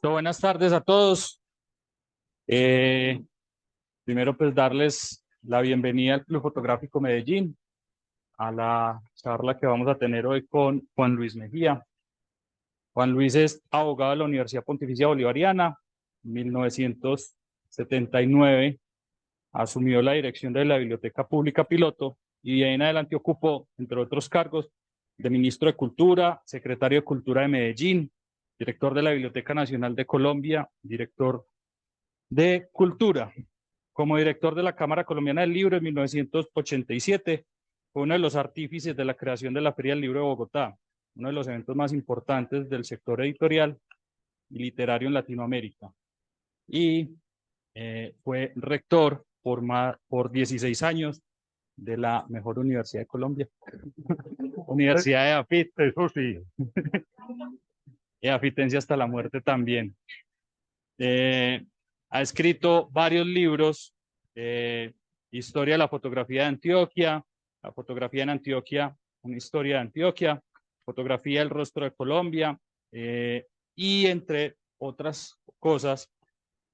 Buenas tardes a todos. Eh, Primero, pues darles la bienvenida al Club Fotográfico Medellín, a la charla que vamos a tener hoy con Juan Luis Mejía. Juan Luis es abogado de la Universidad Pontificia Bolivariana. En 1979 asumió la dirección de la Biblioteca Pública Piloto y de ahí en adelante ocupó, entre otros cargos, de ministro de Cultura, secretario de Cultura de Medellín, director de la Biblioteca Nacional de Colombia, director de Cultura. Como director de la Cámara Colombiana del Libro en 1987, fue uno de los artífices de la creación de la Feria del Libro de Bogotá, uno de los eventos más importantes del sector editorial y literario en Latinoamérica. Y fue rector por 16 años de la mejor universidad de Colombia, Universidad de AFIT. Eso sí. Y afitencia hasta la muerte también. Ha escrito varios libros, Historia de la fotografía de Antioquia, La fotografía en Antioquia, una historia de Antioquia, Fotografía del rostro de Colombia, y entre otras cosas,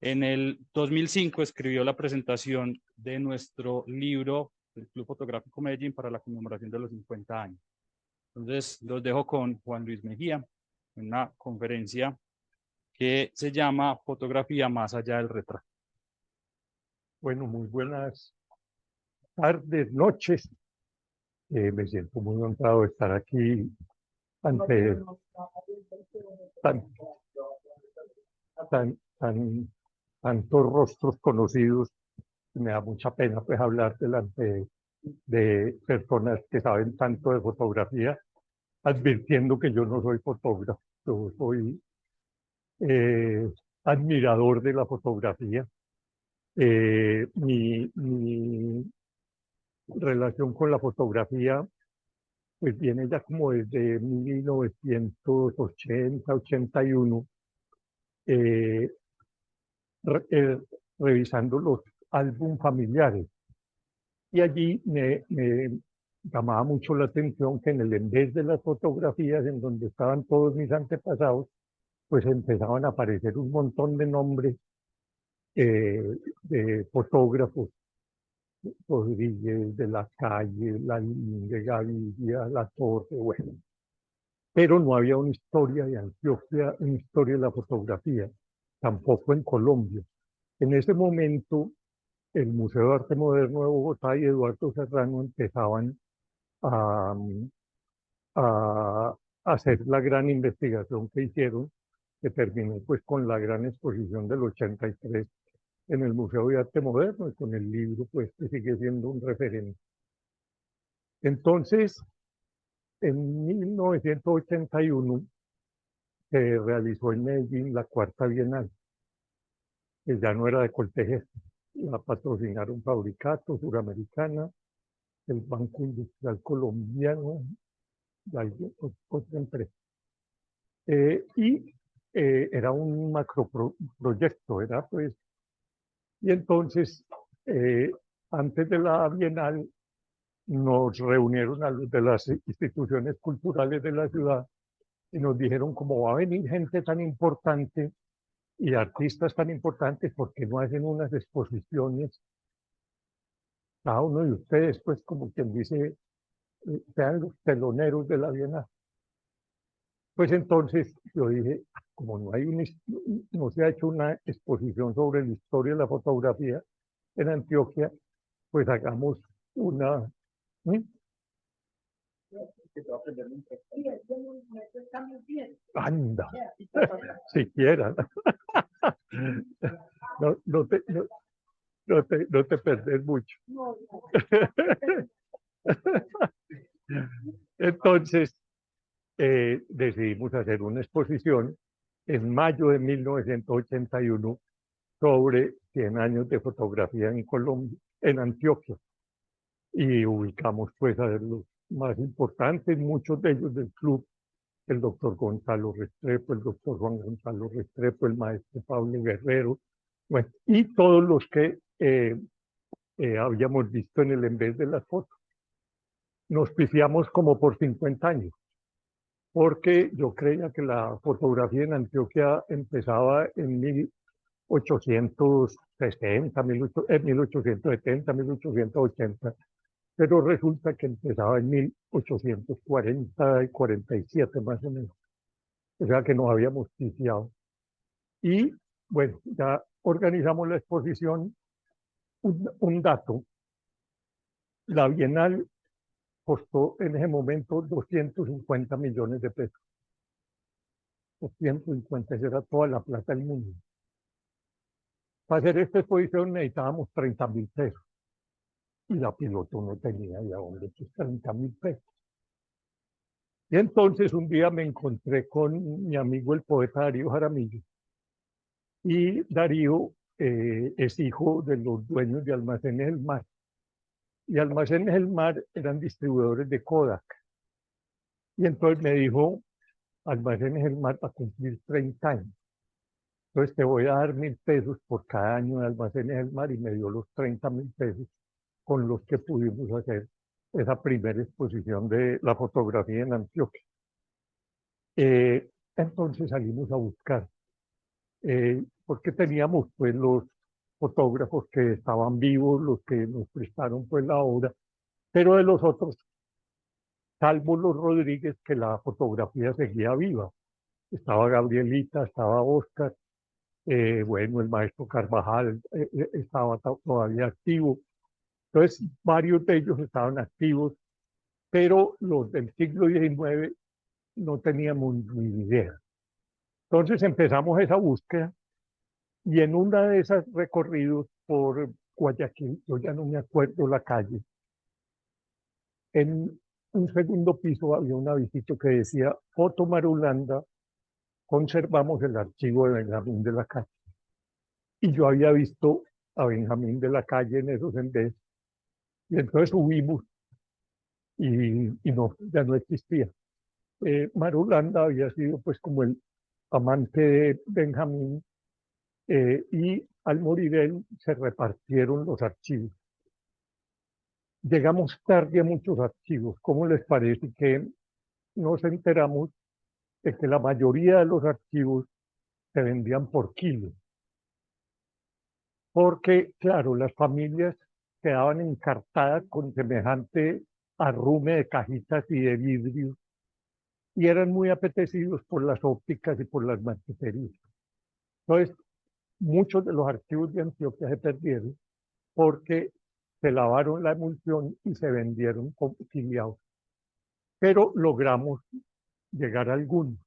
en el 2005 escribió la presentación de nuestro libro, el Club Fotográfico Medellín, para la conmemoración de los 50 años. Entonces, los dejo con Juan Luis Mejía, en una conferencia que se llama Fotografía más allá del retrato. Bueno, muy buenas tardes, noches. Me siento muy honrado de estar aquí ante tantos rostros conocidos. Me da mucha pena pues hablar delante de personas que saben tanto de fotografía, advirtiendo que yo no soy fotógrafo. Yo soy admirador de la fotografía. Mi relación con la fotografía pues viene ya como desde 1980, 81, revisando los álbumes familiares. Y allí me llamaba mucho la atención que en vez de las fotografías en donde estaban todos mis antepasados, pues empezaban a aparecer un montón de nombres de fotógrafos: Rodríguez, de la Calle, de Gaviria, La Torre, bueno. Pero no había una historia de Antioquia, una historia de la fotografía, tampoco en Colombia. En ese momento, el Museo de Arte Moderno de Bogotá y Eduardo Serrano empezaban a, a hacer la gran investigación que hicieron, que terminó pues con la gran exposición del 83 en el Museo de Arte Moderno, y con el libro pues que sigue siendo un referente. Entonces, en 1981 se realizó en Medellín la cuarta Bienal, que ya no era de Coltejer. La patrocinaron Fabricato, Suramericana, el Banco Industrial Colombiano y otra empresa. Era un macroproyecto, era pues. Y entonces, antes de la Bienal, nos reunieron a los de las instituciones culturales de la ciudad y nos dijeron: como va a venir gente tan importante y artistas tan importantes, ¿por qué no hacen unas exposiciones cada uno de ustedes? Pues como quien dice, sean los teloneros de la Bienal. Pues entonces yo dije: como no se ha hecho una exposición sobre la historia de la fotografía en Antioquia, pues hagamos una. Anda, siquiera. No te perdes mucho. Entonces, decidimos hacer una exposición en mayo de 1981 sobre 100 años de fotografía en Colombia, en Antioquia. Y ubicamos pues a los más importantes, muchos de ellos del club: el doctor Gonzalo Restrepo, el doctor Juan Gonzalo Restrepo, el maestro Pablo Guerrero, bueno, y todos los que habíamos visto en vez de las fotos. Nos pifiamos como por 50 años, porque yo creía que la fotografía en Antioquia empezaba en 1860, 1870, 1880, pero resulta que empezaba en 1840 y 47 más o menos, o sea que nos habíamos iniciado. Y bueno, ya organizamos la exposición. Un dato, la Bienal costó en ese momento 250 millones de pesos. 250, esa era toda la plata del mundo. Para hacer esta exposición necesitábamos 30.000 pesos. Y la piloto no tenía de dónde, pues 30.000 pesos. Y entonces un día me encontré con mi amigo el poeta Darío Jaramillo. Y Darío es hijo de los dueños de Almacenes del Mar. Y Almacenes del Mar eran distribuidores de Kodak. Y entonces me dijo, Almacenes del Mar va a cumplir 30 años. Entonces te voy a dar 1.000 pesos por cada año de Almacenes del Mar, y me dio los 30.000 pesos con los que pudimos hacer esa primera exposición de la fotografía en Antioquia. Entonces salimos a buscar, porque teníamos pues los fotógrafos que estaban vivos, los que nos prestaron pues la obra, pero de los otros, salvo los Rodríguez, que la fotografía seguía viva. Estaba Gabrielita, estaba Oscar, bueno, el maestro Carvajal estaba todavía activo. Entonces, varios de ellos estaban activos, pero los del siglo XIX no teníamos ni idea. Entonces empezamos esa búsqueda, y en una de esas recorridos por Guayaquil, yo ya no me acuerdo la calle, en un segundo piso había un avisito que decía Foto Marulanda, conservamos el archivo de Benjamín de la Calle. Y yo había visto a Benjamín de la Calle en esos senderos, y entonces subimos y no, ya no existía. Marulanda había sido pues como el amante de Benjamín, y al morir él se repartieron los archivos. Llegamos tarde a muchos archivos. ¿Cómo les parece que nos enteramos de que la mayoría de los archivos se vendían por kilo? Porque, claro, las familias quedaban encartadas con semejante arrume de cajitas y de vidrio, y eran muy apetecidos por las ópticas y por las marqueterías. Entonces, muchos de los archivos de Antioquia se perdieron porque se lavaron la emulsión y se vendieron filiados. Pero logramos llegar a algunos.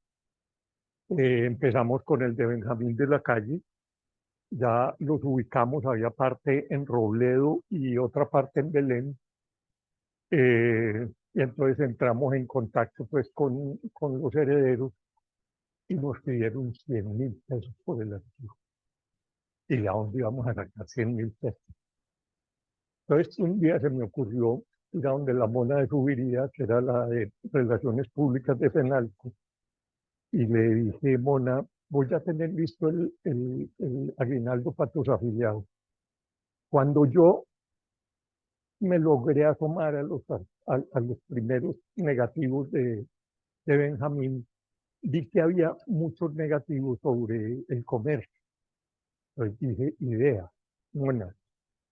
Empezamos con el de Benjamín de la Calle, ya los ubicamos, había parte en Robledo y otra parte en Belén. Y entonces entramos en contacto pues con los herederos, y nos pidieron 100.000 pesos por el archivo. ¿Y de dónde íbamos a sacar 100.000 pesos? Entonces un día se me ocurrió ir a donde la mona de Subiría, que era la de Relaciones Públicas de Fenalco, y le dije, mona, voy a tener listo el aguinaldo para tus afiliados. Cuando yo me logré asomar a los primeros negativos de Benjamín, vi que había muchos negativos sobre el comercio. Entonces dije, idea, bueno,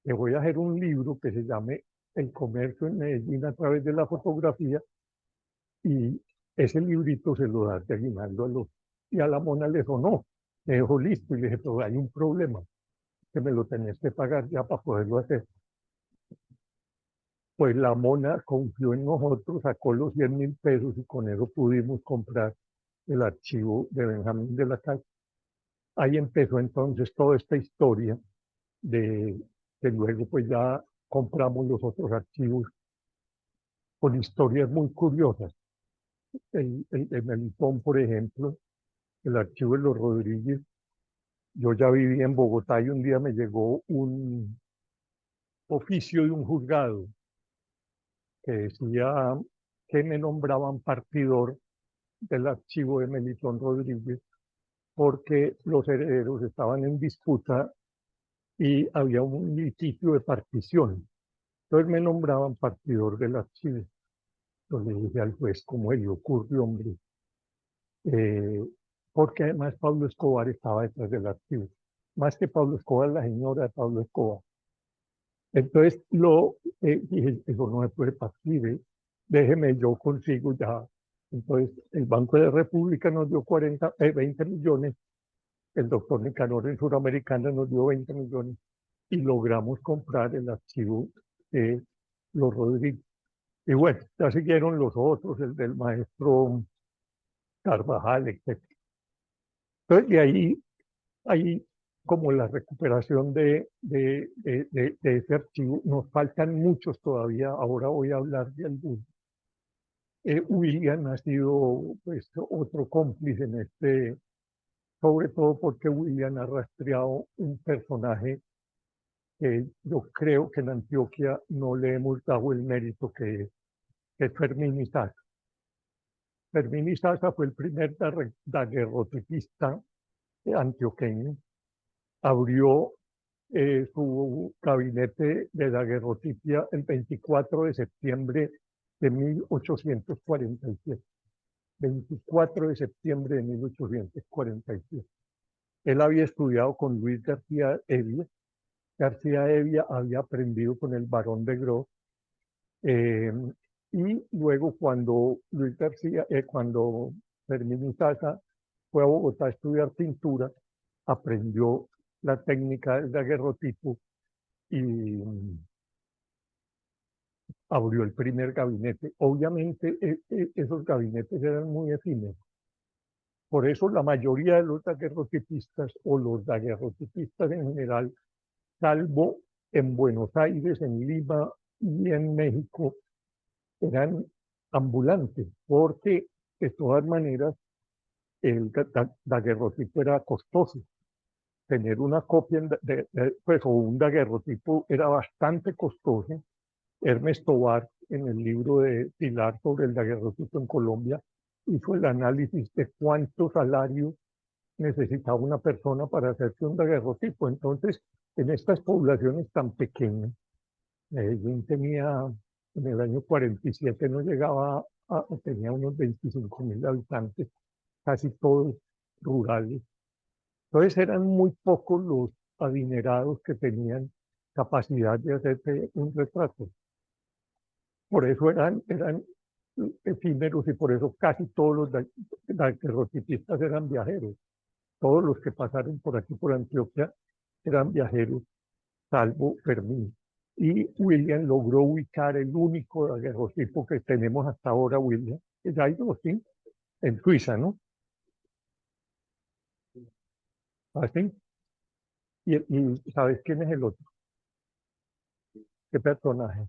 le voy a hacer un libro que se llame El comercio en Medellín a través de la fotografía, y ese librito se lo da de aguinaldo a los... Y a la mona le sonó, me dejó listo, y le dije, pero hay un problema, que me lo tenés que pagar ya para poderlo hacer. Pues la mona confió en nosotros, sacó los 100.000 pesos, y con eso pudimos comprar el archivo de Benjamín de la Calle. Ahí empezó entonces toda esta historia de que luego pues ya compramos los otros archivos con historias muy curiosas. El Melitón, por ejemplo, el archivo de los Rodríguez. Yo ya vivía en Bogotá, y un día me llegó un oficio de un juzgado que decía que me nombraban partidor del archivo de Melitón Rodríguez, porque los herederos estaban en disputa y había un litigio de partición. Entonces me nombraban partidor del archivo. Yo le dije al juez, ¿cómo le ocurre, hombre? eh, porque además Pablo Escobar estaba detrás del archivo. Más que Pablo Escobar, la señora de Pablo Escobar. Entonces, dije, eso no me puede partir, déjeme, yo consigo ya. Entonces, el Banco de la República nos dio 20 millones, el doctor Nicanor en Suramericana nos dio 20 millones y logramos comprar el archivo de los Rodríguez. Y bueno, ya siguieron los otros, el del maestro Carvajal, etc. Entonces, de ahí como la recuperación de ese archivo, nos faltan muchos todavía, ahora voy a hablar de algunos. William ha sido pues, otro cómplice en sobre todo porque William ha rastreado un personaje que yo creo que en Antioquia no le hemos dado el mérito que es Fermín Izaza. Fermín Izaza fue el primer daguerrotipista antioqueño. Abrió su gabinete de daguerrotipia el 24 de septiembre de 1847. 24 de septiembre de 1847. Él había estudiado con Luis García Evia. García Evia había aprendido con el Barón de Gros. Y luego cuando Fermín Izaza fue a Bogotá a estudiar pintura, aprendió la técnica del daguerrotipo y abrió el primer gabinete. Obviamente esos gabinetes eran muy efímeros. Por eso la mayoría de los daguerrotipistas o los daguerrotipistas en general, salvo en Buenos Aires, en Lima y en México, eran ambulantes, porque de todas maneras el daguerrotipo era costoso. Tener una copia pues, o un daguerrotipo era bastante costoso. Hermes Tobar, en el libro de Pilar sobre el daguerrotipo en Colombia, hizo el análisis de cuánto salario necesitaba una persona para hacerse un daguerrotipo. Entonces, en estas poblaciones tan pequeñas, Medellín tenía, en el año 47 no llegaba tenía unos 25.000 habitantes, casi todos rurales. Entonces eran muy pocos los adinerados que tenían capacidad de hacerse un retrato. Por eso eran efímeros y por eso casi todos los daguerrotipistas eran viajeros. Todos los que pasaron por aquí, por Antioquia, eran viajeros, salvo Fermín. Y William logró ubicar el único daguerrotipo que tenemos hasta ahora, William, que ya hay dos, ¿sí? En Suiza, ¿no? ¿Así? Y ¿sabes quién es el otro? ¿Qué personaje?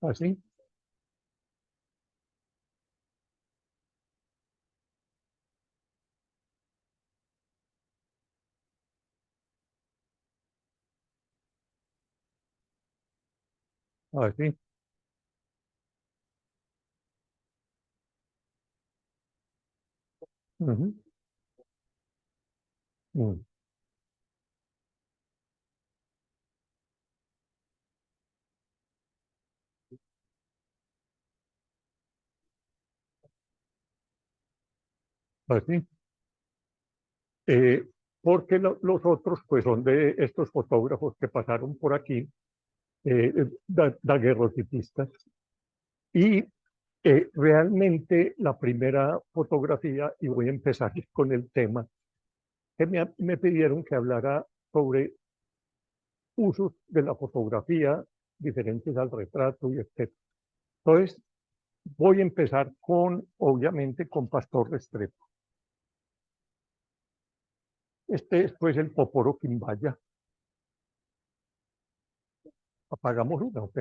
¿Así? ¿Así? Ujú, ujú, ¿así? Eh, porque los otros, pues son de estos fotógrafos que pasaron por aquí, daguerrotipistas. Y realmente la primera fotografía, y voy a empezar con el tema, que me pidieron que hablara sobre usos de la fotografía diferentes al retrato y etc. Entonces, voy a empezar obviamente, con Pastor Restrepo. Este es pues el Poporo Quimbaya. Apagamos una, ¿ok?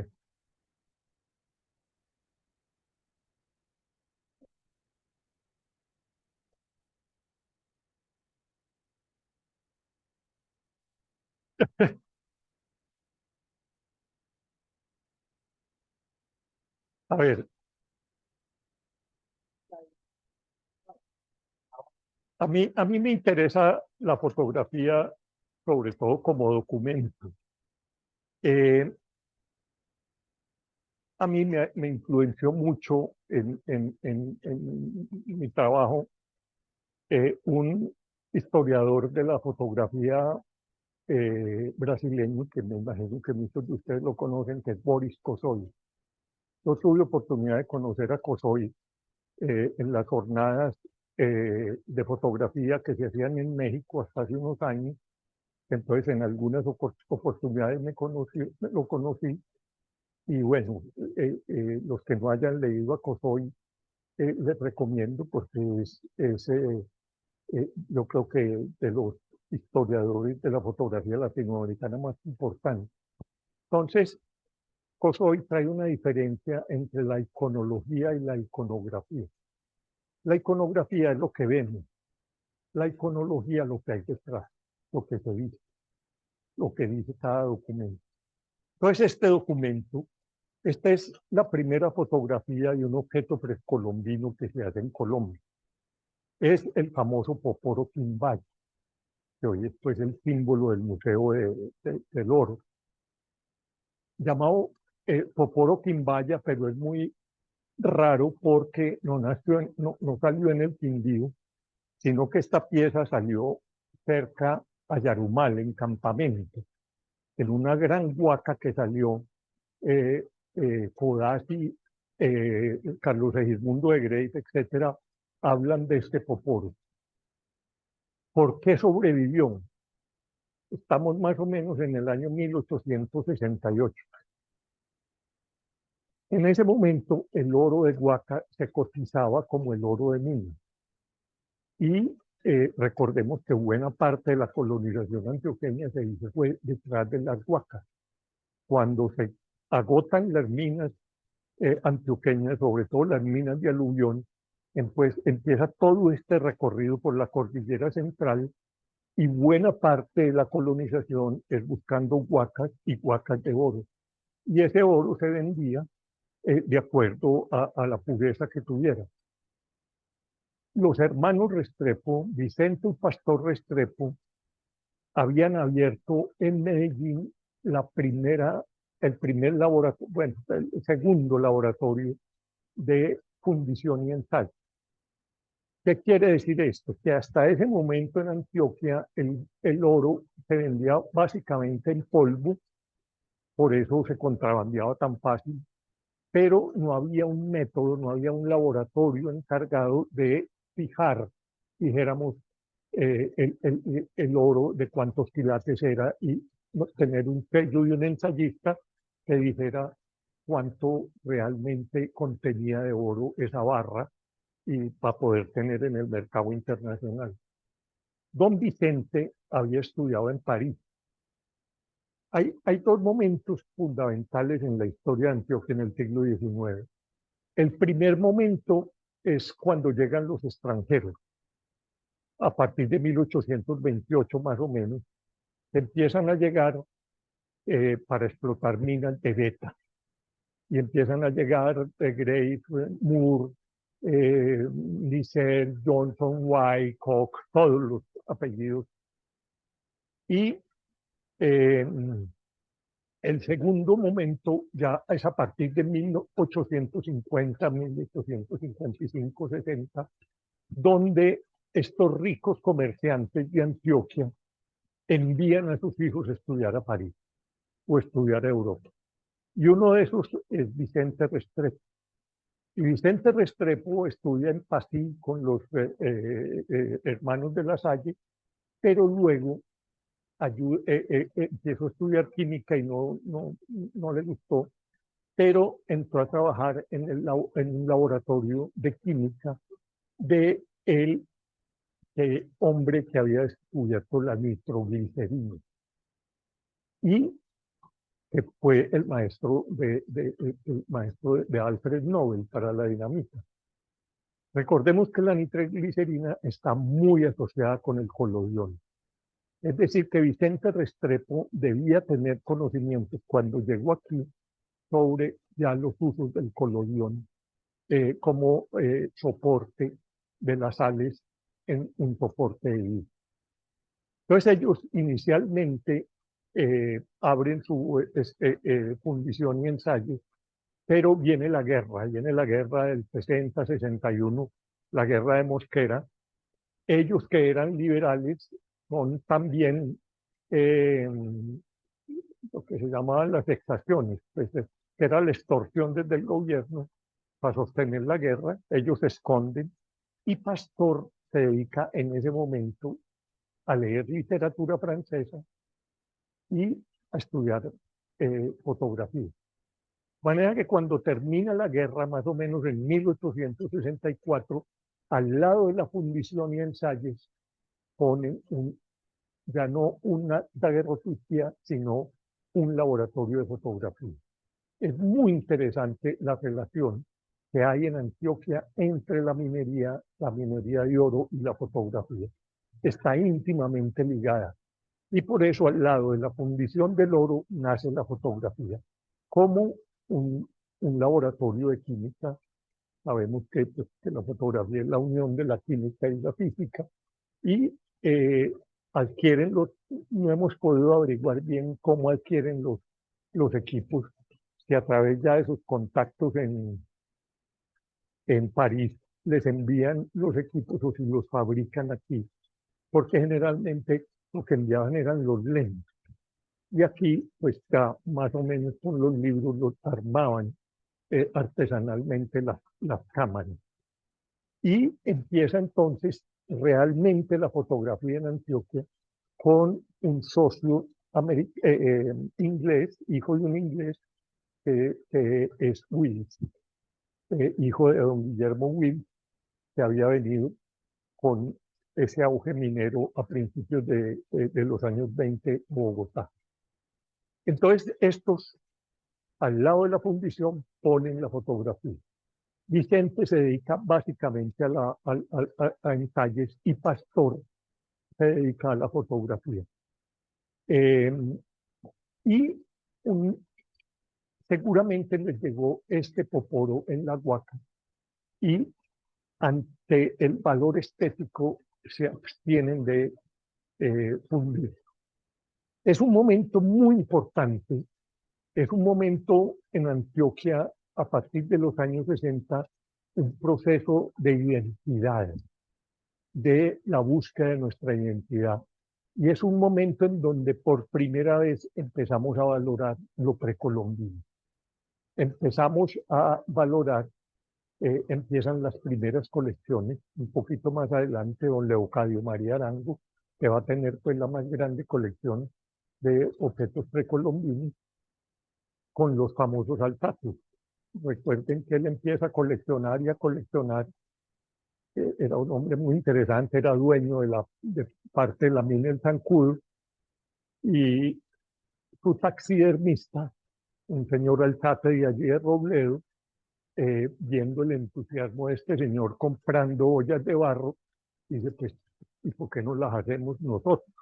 A ver, a mí me interesa la fotografía, sobre todo como documento. Eh, a mí me influenció mucho en mi trabajo un historiador de la fotografía brasileño, que me imagino que muchos de ustedes lo conocen, que es Boris Kosoy. Yo tuve oportunidad de conocer a Kosoy en las jornadas de fotografía que se hacían en México hasta hace unos años. Entonces, en algunas oportunidades lo conocí. Y bueno, los que no hayan leído a Kosoy, les recomiendo porque yo creo que de los historiadores de la fotografía latinoamericana más importantes. Entonces, Kosoy trae una diferencia entre la iconología y la iconografía. La iconografía es lo que vemos, la iconología lo que hay detrás, lo que se dice, lo que dice cada documento. Entonces, este documento, esta es la primera fotografía de un objeto precolombino que se hace en Colombia. Es el famoso Poporo Quimbaya, que hoy es pues, el símbolo del Museo del Oro. Llamado Poporo Quimbaya, pero es muy raro porque no salió en el Quindío, sino que esta pieza salió cerca a Yarumal, en Campamento, en una gran huaca que salió Codazzi, Carlos Segismundo de Grey, etcétera, hablan de este Poporo. ¿Por qué sobrevivió? Estamos más o menos en el año 1868. En ese momento, el oro de Huaca se cotizaba como el oro de Minas. Y recordemos que buena parte de la colonización antioqueña se hizo fue detrás de las Huacas. Cuando se agotan las minas antioqueñas, sobre todo las minas de aluvión, pues empieza todo este recorrido por la cordillera central y buena parte de la colonización es buscando huacas y huacas de oro. Y ese oro se vendía de acuerdo a la pureza que tuviera. Los hermanos Restrepo, Vicente y Pastor Restrepo, habían abierto en Medellín el primer laboratorio, bueno, el segundo laboratorio de fundición y ensayo. ¿Qué quiere decir esto? Que hasta ese momento en Antioquia el oro se vendía básicamente en polvo, por eso se contrabandeaba tan fácil, pero no había un método, no había un laboratorio encargado de fijar, dijéramos, el oro, de cuántos quilates era y tener un sello y un ensayista que dijera cuánto realmente contenía de oro esa barra y para poder tener en el mercado internacional. Don Vicente había estudiado en París. Hay dos momentos fundamentales en la historia de Antioquia en el siglo XIX. El primer momento es cuando llegan los extranjeros. A partir de 1828 más o menos, empiezan a llegar para explotar minas de beta. Y empiezan a llegar Grace, Moore, Lisset, Johnson, White, Koch, todos los apellidos. Y el segundo momento ya es a partir de 1850, 1855, 60, donde estos ricos comerciantes de Antioquia envían a sus hijos a estudiar a París o estudiar a Europa. Y uno de esos es Vicente Restrepo. Y Vicente Restrepo estudia en Passy con los hermanos de La Salle, pero luego empezó a estudiar química y no le gustó, pero entró a trabajar en un laboratorio de química de el hombre que había descubierto la nitroglicerina y que fue el maestro de Alfred Nobel para la dinamita. Recordemos que la nitroglicerina está muy asociada con el colodión. Es decir, que Vicente Restrepo debía tener conocimientos cuando llegó aquí sobre ya los usos del colodión como soporte de las sales en un soporte de vida. Entonces ellos inicialmente abren su fundición y ensayo, pero viene la guerra del 60-61, la guerra de Mosquera. Ellos que eran liberales son también lo que se llamaban las exacciones, pues, que era la extorsión desde el gobierno para sostener la guerra. Ellos se esconden y Pastor se dedica en ese momento a leer literatura francesa y a estudiar fotografía. De manera que cuando termina la guerra, más o menos en 1864, al lado de la fundición y ensayos, ponen ya no una daguerreotipo, sino un laboratorio de fotografía. Es muy interesante la relación que hay en Antioquia entre la minería de oro y la fotografía. Está íntimamente ligada. Y por eso al lado de la fundición del oro nace la fotografía, como un laboratorio de química. Sabemos que la fotografía es la unión de la química y la física, y adquieren no hemos podido averiguar bien cómo adquieren los equipos, que a través ya de sus contactos en París les envían los equipos o si los fabrican aquí, porque generalmente lo que enviaban eran los lentes. Y aquí, pues ya más o menos con los libros los armaban artesanalmente las cámaras. Y empieza entonces realmente la fotografía en Antioquia con un socio inglés, hijo de un inglés, que es Wills, hijo de don Guillermo Wills, que había venido con ese auge minero a principios de los años 20 en Bogotá. Entonces, estos, al lado de la fundición, ponen la fotografía. Vicente se dedica básicamente a ensayos y Pastor se dedica a la fotografía. Y seguramente les llegó este poporo en la Huaca y ante el valor estético se abstienen de fundir. Es un momento muy importante, es un momento en Antioquia a partir de los años 60, un proceso de identidad, de la búsqueda de nuestra identidad. Y es un momento en donde por primera vez empezamos a valorar lo precolombino. Empezamos a valorar, empiezan las primeras colecciones, un poquito más adelante don Leocadio María Arango, que va a tener pues la más grande colección de objetos precolombinos con los famosos altatos. Recuerden que él empieza a coleccionar y a coleccionar. Era un hombre muy interesante, era dueño de parte de la mina del Zancudo, y su taxidermista, un señor alzate de allí de Robledo, viendo el entusiasmo de este señor comprando ollas de barro, dice, pues, ¿y por qué no las hacemos nosotros?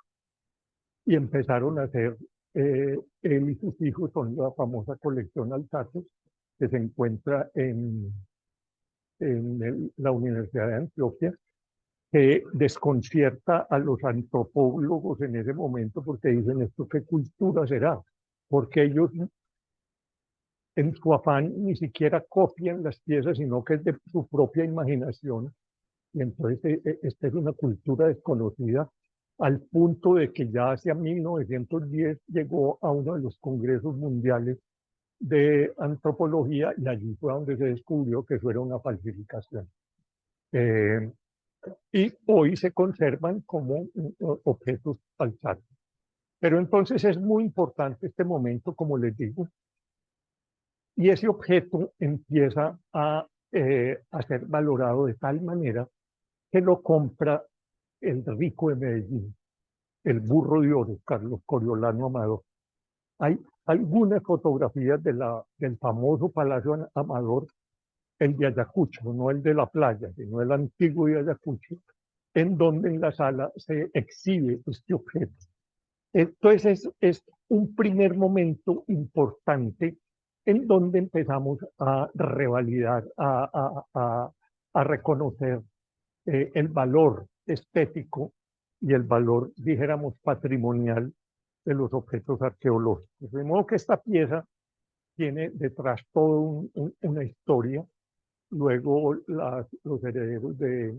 Y empezaron a hacer, él y sus hijos, son la famosa colección Alzate, que se encuentra en la Universidad de Antioquia, que desconcierta a los antropólogos en ese momento porque dicen, ¿esto qué cultura será? Porque ellos en su afán ni siquiera copian las piezas, sino que es de su propia imaginación. Y entonces esta es una cultura desconocida al punto de que ya hacia 1910 llegó a uno de los congresos mundiales de antropología y allí fue donde se descubrió que eso era una falsificación. Y hoy se conservan como objetos falsados. Pero entonces es muy importante este momento, como les digo, y ese objeto empieza a ser valorado de tal manera que lo compra el rico de Medellín, el burro de oro, Carlos Coriolano Amador. Hay algunas fotografías del famoso Palacio Amador, el de Ayacucho, no el de la playa, sino el antiguo de Ayacucho, en donde en la sala se exhibe este objeto. Entonces es un primer momento importante en donde empezamos a revalidar, a reconocer el valor estético y el valor, dijéramos, patrimonial de los objetos arqueológicos. De modo que esta pieza tiene detrás toda una historia. Luego los herederos de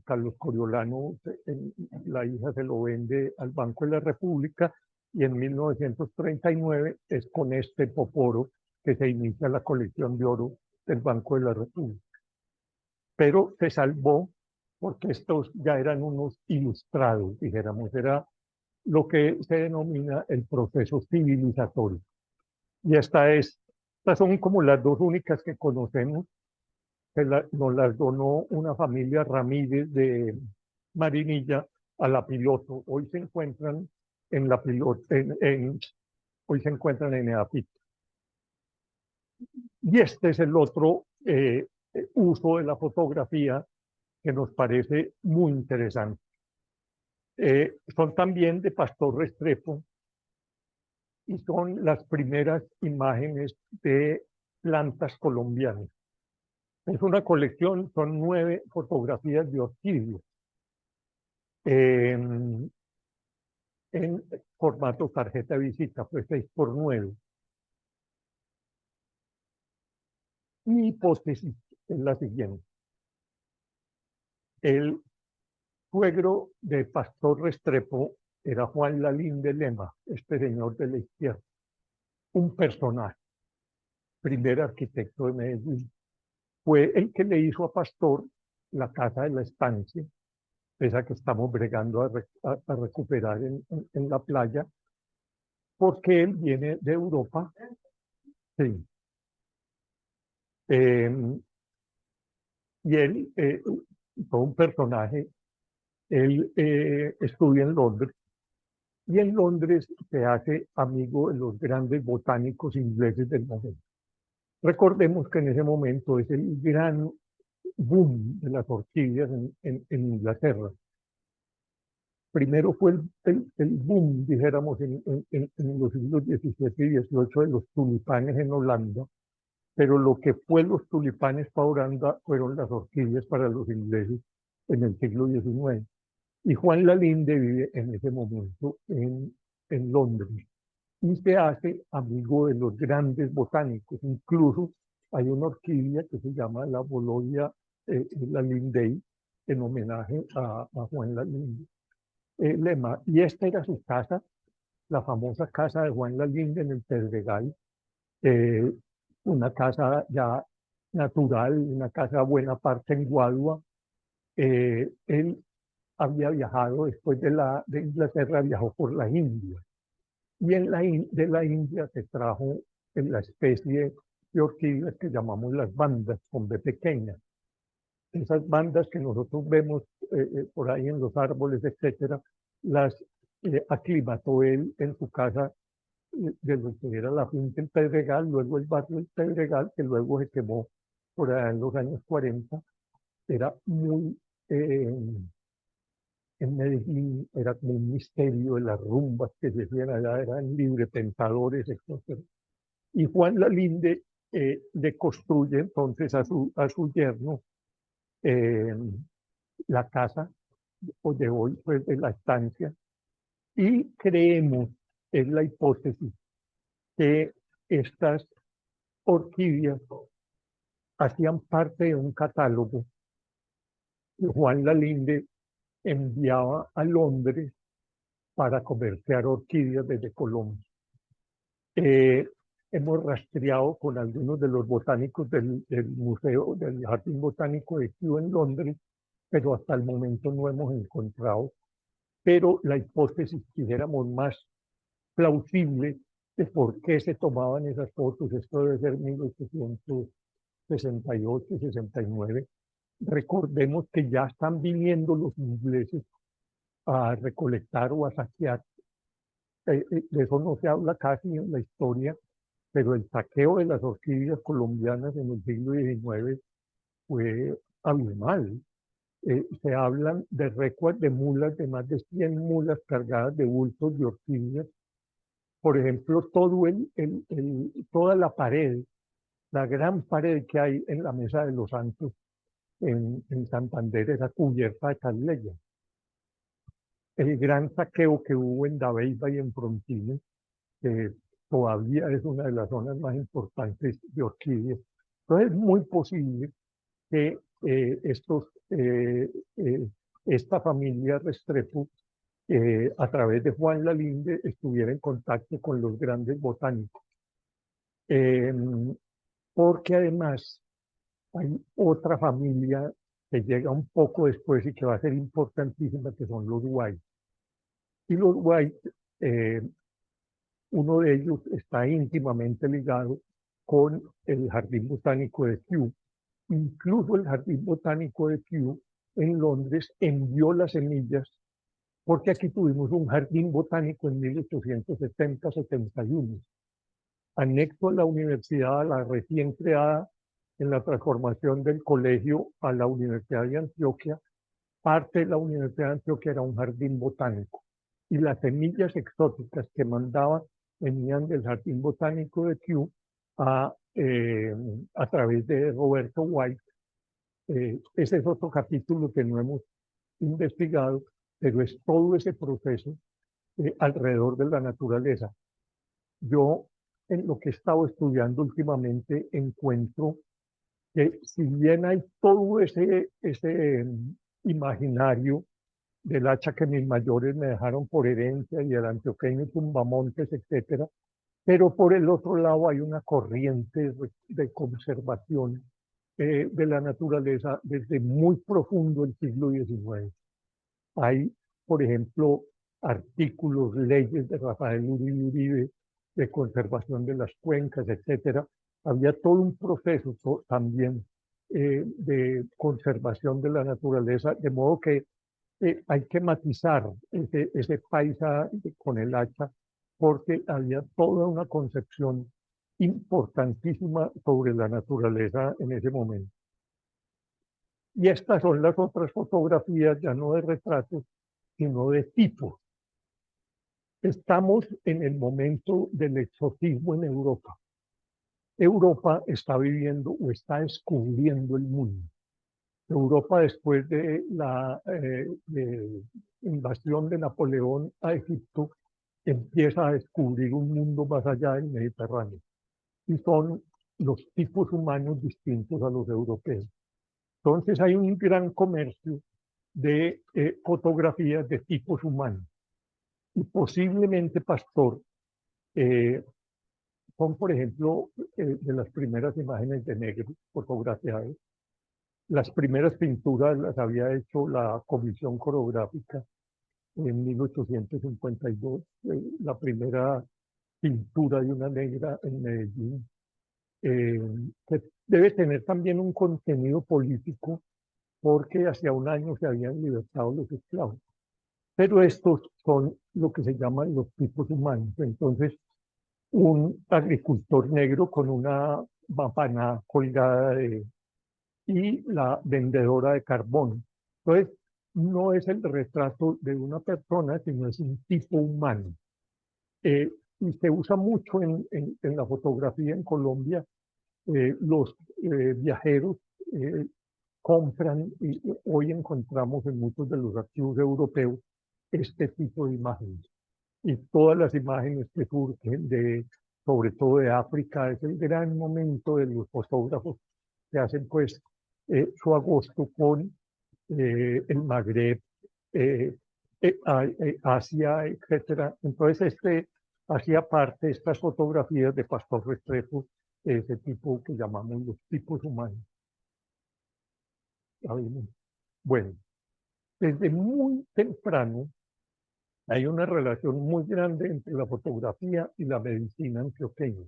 Carlos Coriolano, la hija se lo vende al Banco de la República y en 1939 es con este poporo que se inicia la colección de oro del Banco de la República. Pero se salvó porque estos ya eran unos ilustrados, dijéramos, era lo que se denomina el proceso civilizatorio. Y estas son como las dos únicas que conocemos, que nos las donó una familia Ramírez de Marinilla a la Piloto. Hoy se encuentran en la Piloto, hoy se encuentran en EAPIT. Y este es el otro uso de la fotografía que nos parece muy interesante. Son también de Pastor Restrepo y son las primeras imágenes de plantas colombianas. Es una colección, son 9 fotografías de orquídeas en formato tarjeta de visita, pues 6x9. Mi hipótesis es la siguiente. El suegro de Pastor Restrepo era Juan Lalín de Lema, este señor de la izquierda, un personaje, primer arquitecto de Medellín. Fue el que le hizo a Pastor la casa de la estancia, esa que estamos bregando a recuperar en la playa, porque él viene de Europa. Sí. Y él, todo un personaje, él estudia en Londres y en Londres se hace amigo de los grandes botánicos ingleses del momento. Recordemos que en ese momento es el gran boom de las orquídeas en Inglaterra. Primero fue el boom, dijéramos, en los siglos XVII y XVIII de los tulipanes en Holanda, pero lo que fue los tulipanes para Holanda fueron las orquídeas para los ingleses en el siglo XIX. Y Juan Lalinde vive en ese momento en Londres y se hace amigo de los grandes botánicos. Incluso hay una orquídea que se llama la Bolonia Lalindei en homenaje a Juan Lalinde. Lema. Y esta era su casa, la famosa casa de Juan Lalinde en el Pedregal, una casa ya natural, una casa buena parte en Guadua. Él había viajado después de Inglaterra, viajó por la India. Y de la India se trajo en la especie de orquídeas que llamamos las bandas, con B pequeña. Esas bandas que nosotros vemos por ahí en los árboles, etcétera, las aclimató él en su casa de lo que era la finca en Pedregal, luego el barrio del Pedregal, que luego se quemó por allá en los años 40. Era muy, en Medellín, era como un misterio de las rumbas que se hacían allá, eran librepensadores, etc. Y Juan Lalinde le construye entonces a su yerno la casa de hoy, pues de la estancia, y creemos, es la hipótesis, que estas orquídeas hacían parte de un catálogo que Juan Lalinde enviaba a Londres para comerciar orquídeas desde Colombia. Hemos rastreado con algunos de los botánicos del museo, del Jardín Botánico de Kew en Londres, pero hasta el momento no hemos encontrado. Pero la hipótesis, si dijéramos, más plausible de por qué se tomaban esas fotos, esto debe ser 1868, 69. Recordemos que ya están viniendo los ingleses a recolectar o a saquear. De eso no se habla casi en la historia, pero el saqueo de las orquídeas colombianas en el siglo XIX fue abismal. Se hablan de récords de mulas, de más de 100 mulas cargadas de bultos de orquídeas. Por ejemplo, toda la pared, la gran pared que hay en la Mesa de los Santos en Santander era cubierta de callejas. El gran saqueo que hubo en Dabeiba y en Frontines, todavía es una de las zonas más importantes de orquídeas. Entonces es muy posible que esta familia Restrepo, a través de Juan Lalinde, estuviera en contacto con los grandes botánicos. Porque además hay otra familia que llega un poco después y que va a ser importantísima, que son los White. Y los White, uno de ellos está íntimamente ligado con el Jardín Botánico de Kew. Incluso el Jardín Botánico de Kew en Londres envió las semillas, porque aquí tuvimos un jardín botánico en 1870-71, anexo a la universidad, a la recién creada en la transformación del colegio a la Universidad de Antioquia. Parte de la Universidad de Antioquia era un jardín botánico, y las semillas exóticas que mandaban venían del Jardín Botánico de Kew a través de Roberto White. Ese es otro capítulo que no hemos investigado, pero es todo ese proceso alrededor de la naturaleza. Yo, en lo que he estado estudiando últimamente, encuentro que si bien hay todo ese imaginario del hacha que mis mayores me dejaron por herencia y del antioqueño tumbamontes, etcétera, pero por el otro lado hay una corriente de conservación de la naturaleza desde muy profundo el siglo XIX. Hay, por ejemplo, artículos, leyes de Rafael Uribe Uribe de conservación de las cuencas, etcétera. Había todo un proceso también de conservación de la naturaleza, de modo que hay que matizar ese paisaje con el hacha, porque había toda una concepción importantísima sobre la naturaleza en ese momento. Y estas son las otras fotografías, ya no de retratos, sino de tipos. Estamos en el momento del exotismo en Europa. Europa está viviendo o está descubriendo el mundo. Europa, después de la invasión de Napoleón a Egipto, empieza a descubrir un mundo más allá del Mediterráneo. Y son los tipos humanos distintos a los europeos. Entonces hay un gran comercio de fotografías de tipos humanos. Y posiblemente Pastor son, por ejemplo, de las primeras imágenes de negro fotografiadas. Las primeras pinturas las había hecho la Comisión Coreográfica en 1852, la primera pintura de una negra en Medellín, que debe tener también un contenido político, porque hacia un año se habían libertado los esclavos. Pero estos son lo que se llaman los tipos humanos. Entonces, un agricultor negro con una mapana colgada y la vendedora de carbón. Entonces, no es el retrato de una persona, sino es un tipo humano. Y se usa mucho en la fotografía en Colombia. Los viajeros compran, y hoy encontramos en muchos de los archivos europeos este tipo de imágenes. Y todas las imágenes que surgen sobre todo de África, es el gran momento de los fotógrafos que hacen pues su agosto con el Magreb, Asia, etcétera. Entonces hacía parte estas fotografías de Pastor Restrepo, ese tipo que llamamos los tipos humanos. Bueno, desde muy temprano hay una relación muy grande entre la fotografía y la medicina antioqueña.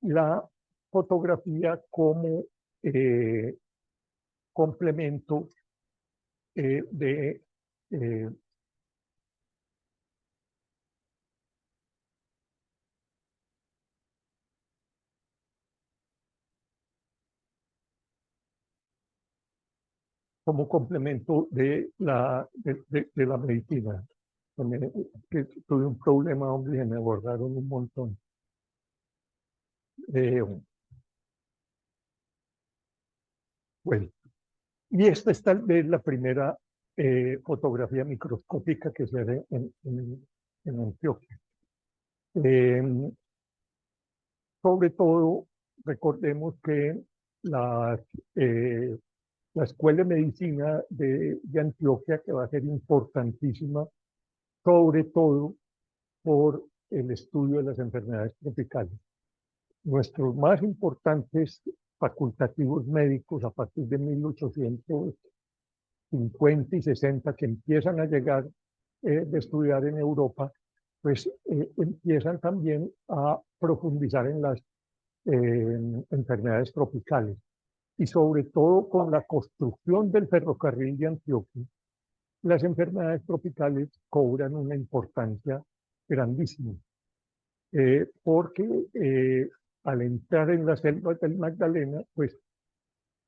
La fotografía como complemento de como complemento de la medicina. Que tuve un problema, hombre, y me abordaron un montón. Bueno, y esta es tal vez la primera fotografía microscópica que se hace en Antioquia. Sobre todo, recordemos que las, la Escuela de Medicina de Antioquia, que va a ser importantísima, sobre todo por el estudio de las enfermedades tropicales. Nuestros más importantes facultativos médicos a partir de 1850 y 60 que empiezan a llegar de estudiar en Europa, pues empiezan también a profundizar en las enfermedades tropicales. Y sobre todo con la construcción del ferrocarril de Antioquia, las enfermedades tropicales cobran una importancia grandísima, porque al entrar en las selvas del Magdalena, pues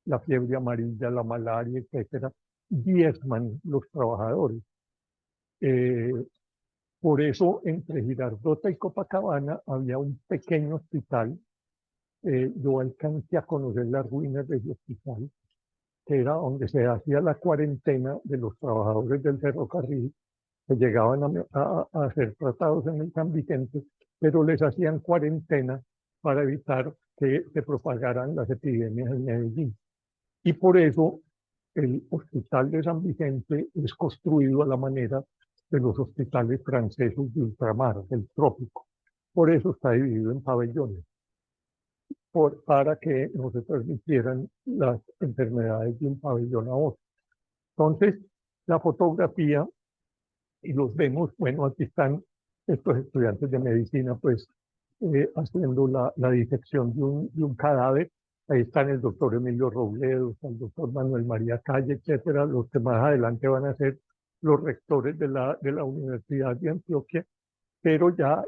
la fiebre amarilla, la malaria, etcétera, diezman los trabajadores. Por eso, entre Girardota y Copacabana había un pequeño hospital. Yo alcancé a conocer las ruinas de ese hospital, que era donde se hacía la cuarentena de los trabajadores del ferrocarril que llegaban a ser tratados en el San Vicente, pero les hacían cuarentena para evitar que se propagaran las epidemias en Medellín. Y por eso el Hospital de San Vicente es construido a la manera de los hospitales franceses de ultramar, del trópico. Por eso está dividido en pabellones, para que no se transmitieran las enfermedades de un pabellón a otro. Entonces, la fotografía, y los vemos, bueno, aquí están estos estudiantes de medicina, pues, haciendo la disección de un cadáver. Ahí están el doctor Emilio Robledo, el doctor Manuel María Calle, etcétera, los que más adelante van a ser los rectores de la Universidad de Antioquia, pero ya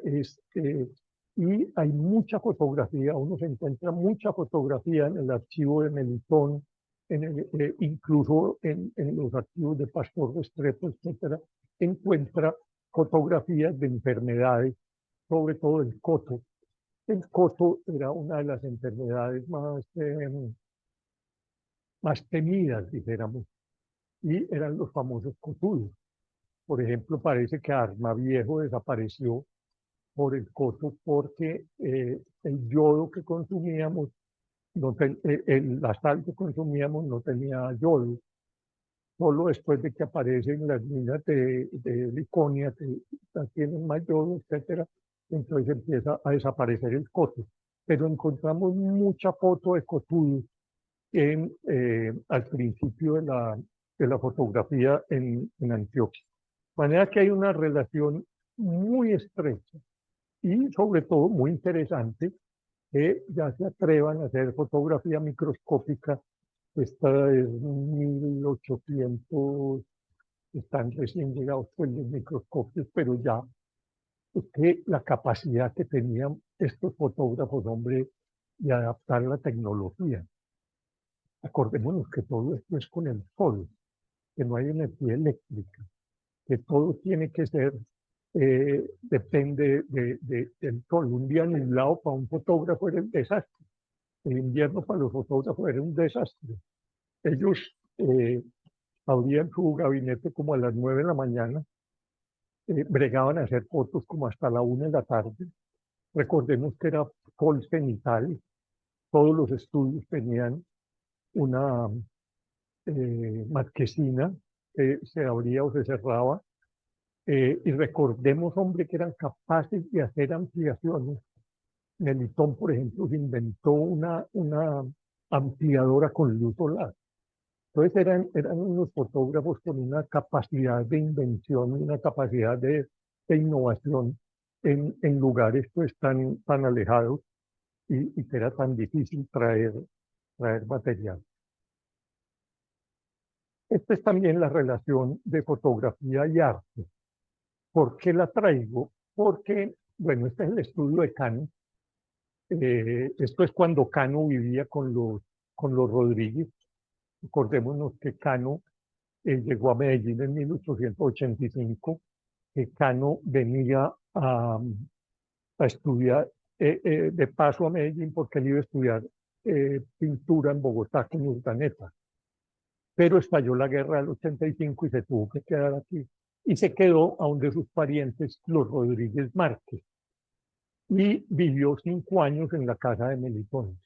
y hay mucha fotografía, uno se encuentra mucha fotografía en el archivo de Melitón, incluso en los archivos de Pastor Restrepo, etcétera, encuentra fotografías de enfermedades, sobre todo el coto. El coto era una de las enfermedades más temidas, dijéramos, y eran los famosos cotudos. Por ejemplo, parece que Armaviejo desapareció por el coto porque el yodo que consumíamos, la sal que consumíamos no tenía yodo. Solo después de que aparecen las minas de Liconia, que tienen más yodo, etcétera, entonces empieza a desaparecer el coto. Pero encontramos mucha foto de cotudos al principio de la fotografía en Antioquia. De manera que hay una relación muy estrecha y sobre todo muy interesante que ya se atrevan a hacer fotografía microscópica. Esta es 1800, están recién llegados pues los microscopios, pero ya es que la capacidad que tenían estos fotógrafos, hombre, de adaptar la tecnología. Acordémonos que todo esto es con el sol, que no hay energía eléctrica, que todo tiene que ser, depende del sol. Un día nublado para un fotógrafo era un desastre. El invierno para los fotógrafos era un desastre. Ellos abrían su gabinete como a las 9 de la mañana, bregaban a hacer fotos como hasta la 1 de la tarde. Recordemos que era sol cenital, todos los estudios tenían una marquesina que se abría o se cerraba. Y recordemos, hombre, que eran capaces de hacer ampliaciones. Melitón, por ejemplo, se inventó una ampliadora con luz solar. Entonces eran unos fotógrafos con una capacidad de invención, una capacidad de innovación en lugares pues tan alejados y que era tan difícil traer material. Esta es también la relación de fotografía y arte. ¿Por qué la traigo? Porque, bueno, este es el estudio de Cano. Esto es cuando Cano vivía con los Rodríguez. Recordémonos que Cano llegó a Medellín en 1885, que Cano venía a estudiar de paso a Medellín porque él iba a estudiar pintura en Bogotá con Urdaneta. Pero estalló la guerra del 85 y se tuvo que quedar aquí. Y se quedó a donde sus parientes, los Rodríguez Márquez. y vivió 5 años en la casa de Melitón.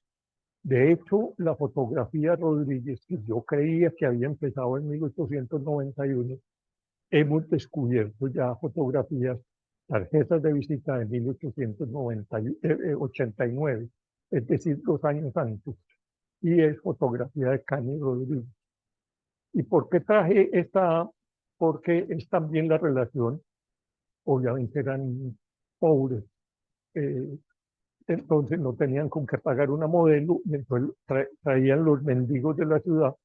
De hecho, la fotografía Rodríguez, que yo creía que había empezado en 1891, hemos descubierto ya fotografías, tarjetas de visita de 1889, es decir, 2 años antes, y es fotografía de Cani Rodríguez. ¿Y por qué traje esta? Porque es también la relación, obviamente eran pobres, eh, entonces no tenían con qué pagar una modelo, y entonces traían los mendigos de la ciudad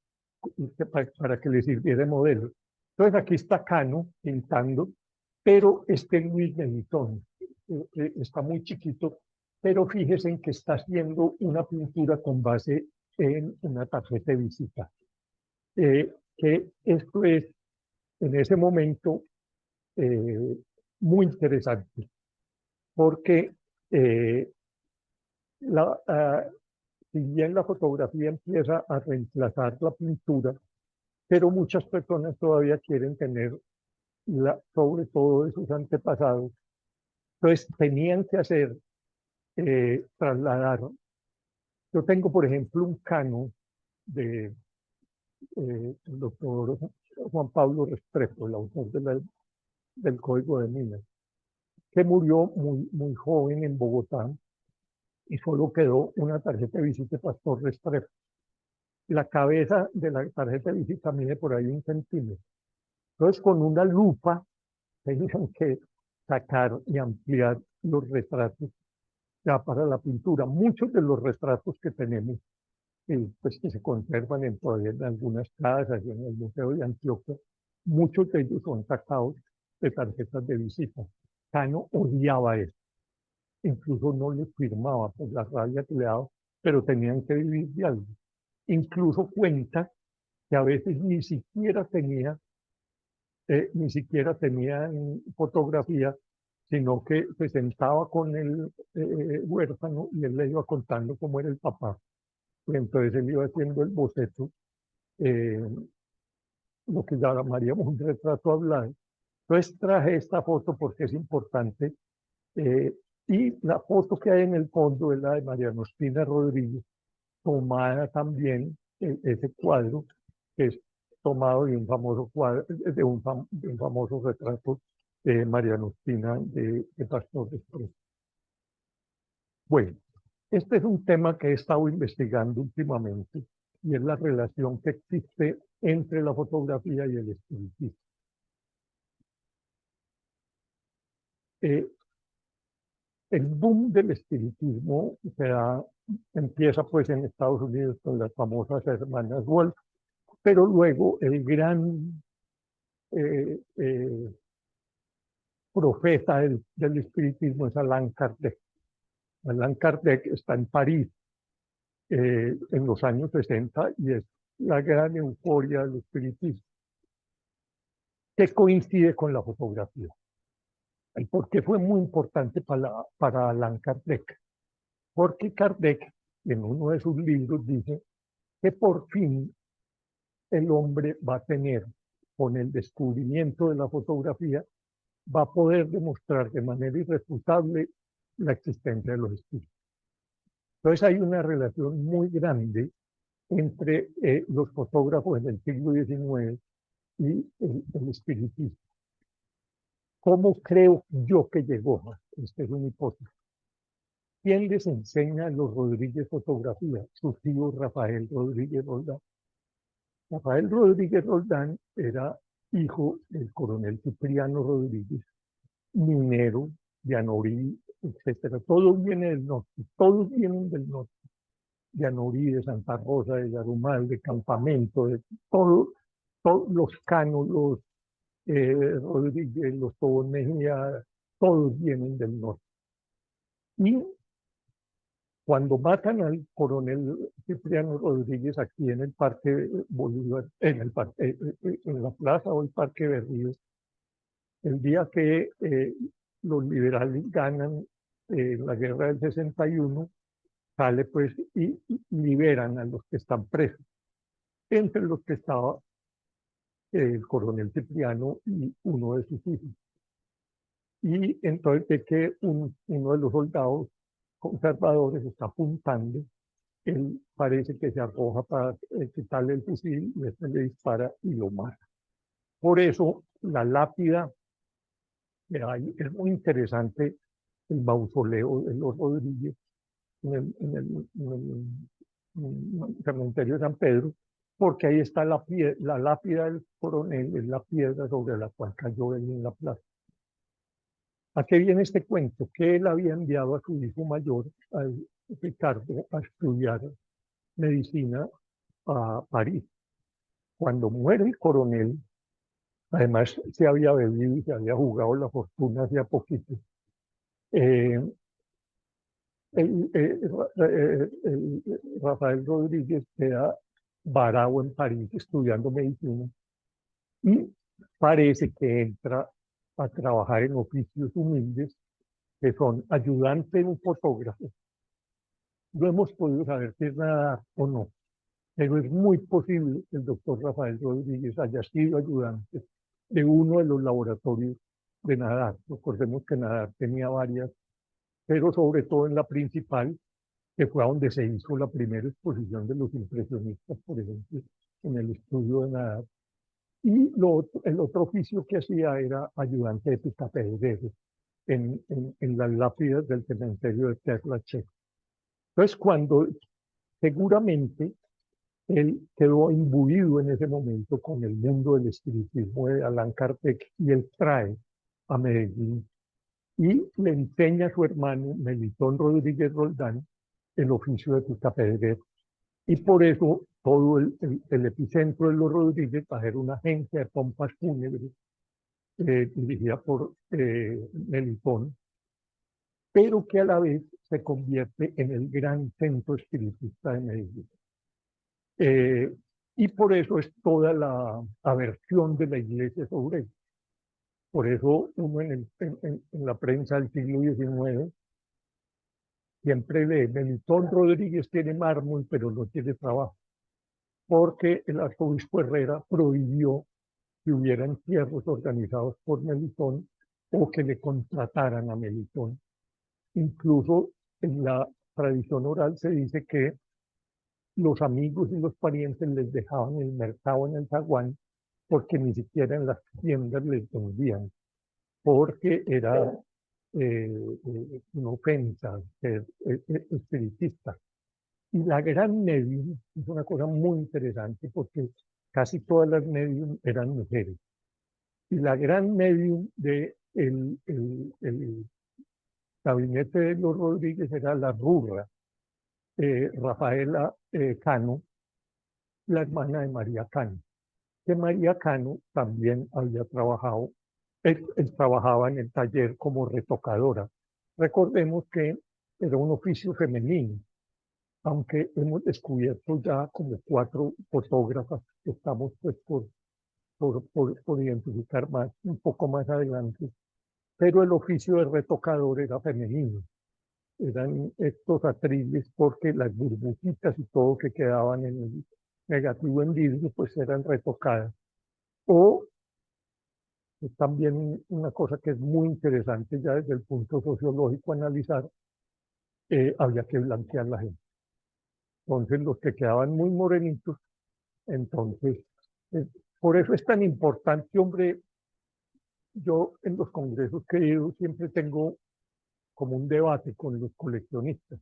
para que les sirviera de modelo. Entonces aquí está Cano pintando, pero este Luis Melitón está muy chiquito, pero fíjense en que está haciendo una pintura con base en una tarjeta de visita. Que esto es en ese momento eh, muy interesante, porque si bien la fotografía empieza a reemplazar la pintura, pero muchas personas todavía quieren tener sobre todo de sus antepasados. Entonces tenían que hacer, trasladar. Yo tengo, por ejemplo, un cano de el doctor Juan Pablo Restrepo, el autor del Código de Minas, que murió muy joven en Bogotá y solo quedó una tarjeta de visita de Pastor Restrepo. La cabeza de la tarjeta de visita mide por ahí 1 centímetro. Entonces, con una lupa tenían que sacar y ampliar los retratos ya para la pintura. Muchos de los retratos que tenemos, pues que se conservan todavía en algunas casas y en el Museo de Antioquia, muchos de ellos son sacados de tarjetas de visita. Cano odiaba eso. Incluso no le firmaba por la rabia que le daba, pero tenían que vivir de algo. Incluso cuenta que a veces ni siquiera tenían fotografía, sino que se sentaba con el huérfano y él le iba contando cómo era el papá. Y entonces él iba haciendo el boceto, eh, lo que llamaríamos un retrato hablado. Entonces traje esta foto porque es importante. eh, y la foto que hay en el fondo es la de Mariano Ospina Rodríguez, tomada también, ese cuadro, que es tomado de un famoso cuadro, de un famoso retrato de Mariano Ospina de Pastor Restrepo. Bueno, este es un tema que he estado investigando últimamente y es la relación que existe entre la fotografía y el espiritismo. Eh, el boom del espiritismo empieza pues en Estados Unidos con las famosas hermanas Wolf, pero luego el gran eh, eh, profeta del espiritismo es Allan Kardec. Allan Kardec está en París en los años 60 y es la gran euforia del espiritismo, que coincide con la fotografía. ¿Y por qué fue muy importante para Allan Kardec? Porque Kardec, en uno de sus libros, dice que por fin el hombre va a tener, con el descubrimiento de la fotografía, va a poder demostrar de manera irrefutable la existencia de los espíritus. Entonces hay una relación muy grande entre los fotógrafos en el siglo XIX y el espiritismo. ¿Cómo creo yo que llegó? Esta es una hipótesis. ¿Quién les enseña a los Rodríguez fotografía? Su tío Rafael Rodríguez Roldán. Rafael Rodríguez Roldán era hijo del coronel Cipriano Rodríguez, minero de Anorí, etcétera. Todos vienen del norte, todos vienen del norte, de Anorí, de Santa Rosa, de Yarumal, de Campamento, de todos los Canos, los Rodríguez, los Tobón Mejía, todos vienen del norte. Y cuando matan al coronel Cipriano Rodríguez aquí en el Parque Bolívar, en la plaza o el Parque Berrío, el día que los liberales ganan la guerra del 61, sale pues y liberan a los que están presos, entre los que estaba el coronel Cipriano y uno de sus hijos. y entonces ve que uno de los soldados conservadores está apuntando, él parece que se arroja para quitarle el fusil y este le dispara y lo mata. Por eso la lápida que hay es muy interesante, el mausoleo de los Rodríguez en el cementerio de San Pedro, porque ahí está la lápida del coronel, es la piedra sobre la cual cayó él en la plaza. ¿A qué viene este cuento? Que él había enviado a su hijo mayor, a Ricardo, a estudiar medicina a París. Cuando muere el coronel, además se había bebido y se había jugado la fortuna hacía poquito, Rafael Rodríguez queda varado en París estudiando medicina y parece que entra a trabajar en oficios humildes que son ayudante de un fotógrafo. No hemos podido saber si es nadar o no, pero es muy posible que el doctor Rafael Rodríguez haya sido ayudante de uno de los laboratorios de nadar. Recordemos que nadar tenía varias, pero sobre todo en la principal, que fue a donde se hizo la primera exposición de los impresionistas, por ejemplo, en el estudio de nadar. Y el otro oficio que hacía era ayudante de picapedreros en las lápidas del cementerio de Père Lachaise. Entonces, cuando seguramente él quedó imbuido en ese momento con el mundo del espiritismo de Allan Kardec y él trae a Medellín y le enseña a su hermano Melitón Rodríguez Roldán el oficio de picapedrero. Y por eso todo el epicentro de los Rodríguez va a ser una agencia de pompas fúnebres dirigida por Melitón, pero que a la vez se convierte en el gran centro espiritista de Medellín. Y por eso es toda la aversión de la iglesia sobre él. Por eso uno en la prensa del siglo XIX siempre lee, Melitón Rodríguez tiene mármol, pero no tiene trabajo, porque el arzobispo Herrera prohibió que hubiera entierros organizados por Melitón o que le contrataran a Melitón. Incluso en la tradición oral se dice que los amigos y los parientes les dejaban el mercado en el zaguán porque ni siquiera en las tiendas les vendían, porque era una ofensa ser espiritista. Y la gran medium es una cosa muy interesante porque casi todas las medium eran mujeres. Y la gran medium de el gabinete de los Rodríguez era la Rurra, Rafaela Cano, la hermana de María Cano, que María Cano también había trabajado, él trabajaba en el taller como retocadora. Recordemos que era un oficio femenino, aunque hemos descubierto ya como 4 fotógrafas que estamos pues por identificar más, un poco más adelante, pero el oficio de retocador era femenino. Eran estos atriles porque las burbujitas y todo que quedaban en el negativo en vidrio pues eran retocadas. O también una cosa que es muy interesante ya desde el punto sociológico analizar, había que blanquear la gente. Entonces los que quedaban muy morenitos, entonces, por eso es tan importante, hombre, yo en los congresos que he ido siempre tengo como un debate con los coleccionistas,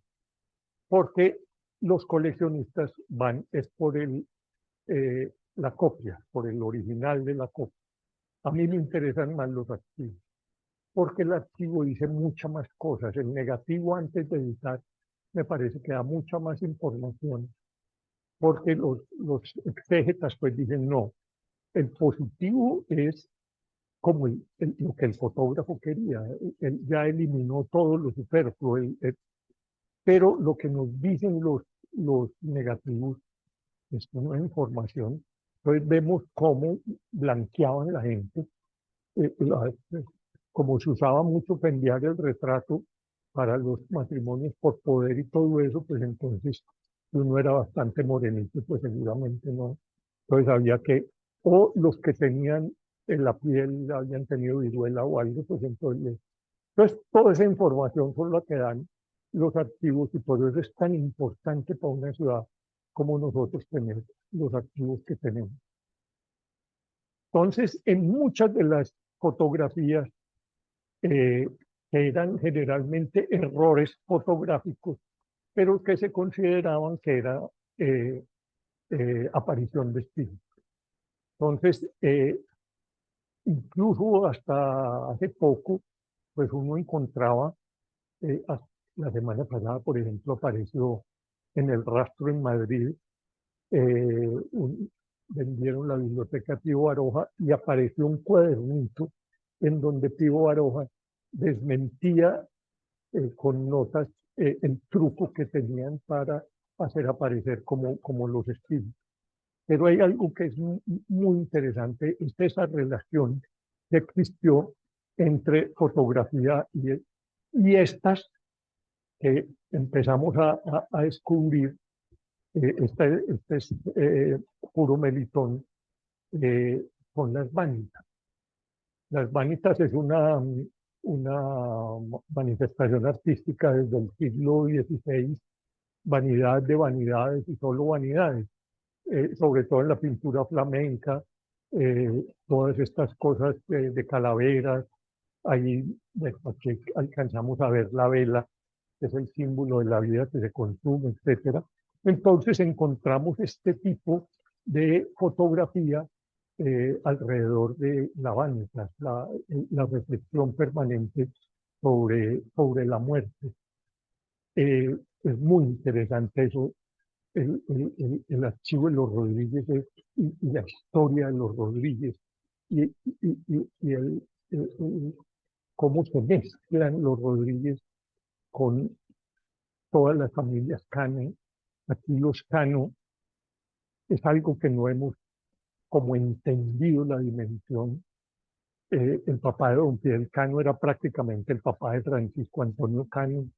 porque los coleccionistas van es por la copia, por el original de la copia. A mí me interesan más los archivos, porque el archivo dice muchas más cosas. El negativo antes de editar me parece que da mucha más información, porque los exégetas pues dicen no, el positivo es como lo que el fotógrafo quería. Él ya eliminó todo lo superfluo, pero lo que nos dicen los negativos es una información. Entonces vemos cómo blanqueaban la gente, como se usaba mucho pendiar el retrato para los matrimonios por poder y todo eso, pues entonces uno era bastante morenito, pues seguramente no. Entonces había que, o los que tenían en la piel, habían tenido viruela o algo, pues entonces Entonces, toda esa información son la que dan los archivos y por eso es tan importante para una ciudad como nosotros tener los archivos que tenemos. Entonces, en muchas de las fotografías que eran generalmente errores fotográficos, pero que se consideraban que era aparición de espíritus. Entonces, incluso hasta hace poco, pues uno encontraba, la semana pasada, por ejemplo, apareció en el Rastro en Madrid, vendieron la biblioteca Pío Baroja y apareció un cuadernito en donde Pío Baroja desmentía con notas el truco que tenían para hacer aparecer como los espíritus. Pero hay algo que es muy interesante, es esa relación que existió entre fotografía y estas que empezamos a descubrir. Este es puro melitón con las vanitas. Las vanitas es una manifestación artística desde el siglo XVI, vanidad de vanidades y solo vanidades. Sobre todo en la pintura flamenca, todas estas cosas de calaveras, ahí aquí alcanzamos a ver la vela, que es el símbolo de la vida que se consume, etcétera. Entonces encontramos este tipo de fotografía alrededor de la vanidad, la reflexión permanente sobre la muerte. Es muy interesante eso, el archivo de los Rodríguez y la historia de los Rodríguez y, cómo se mezclan los Rodríguez con todas las familias Cano. Aquí los Cano es algo que no hemos como entendido la dimensión. El papá de don Fidel Cano era prácticamente el papá de Francisco Antonio Cano,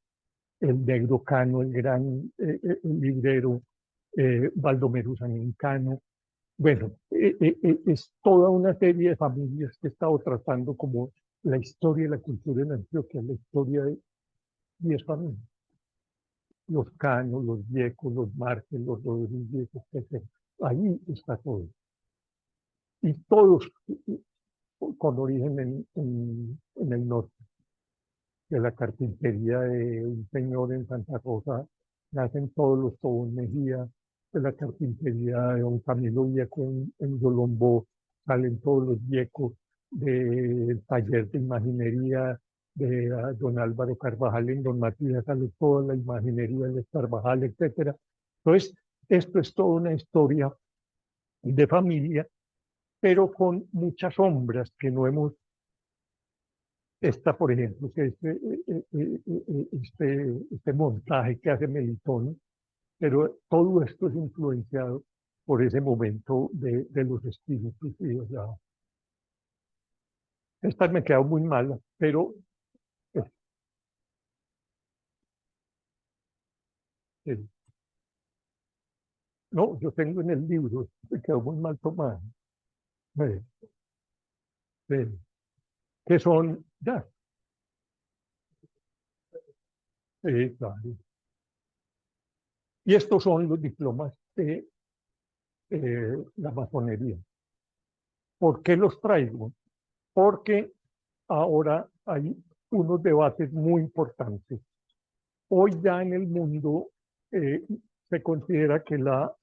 el negro Cano, el gran el librero, Baldomero Sanín Cano. Bueno, es toda una serie de familias que he estado tratando como la historia y la cultura en Antioquia, la historia de 10 familias. Los Cano, los Viecos, los Márquez, los Rodríguez, etc. Ahí está todo. Y todos con origen en el norte. De la carpintería de un señor en Santa Rosa, nacen todos los Tobón Mejía, de la carpintería de don Camilo Vieco en Yolombó, salen todos los Viecos, del taller de imaginería de don Álvaro Carvajal en don Matías, sale toda la imaginería de Carvajal, etc. Entonces, esto es toda una historia de familia, pero con muchas sombras que no hemos. Esta, por ejemplo, que este montaje que hace Melitón, pero todo esto es influenciado por ese momento de los espíritus. Y, o sea, esta me quedó muy mala, pero eh, no, yo tengo en el libro, me quedó muy mal tomada. Eh, eh, que son, ya, claro. Y estos son los diplomas de la masonería. ¿Por qué los traigo? Porque ahora hay unos debates muy importantes. Hoy ya en el mundo se considera que la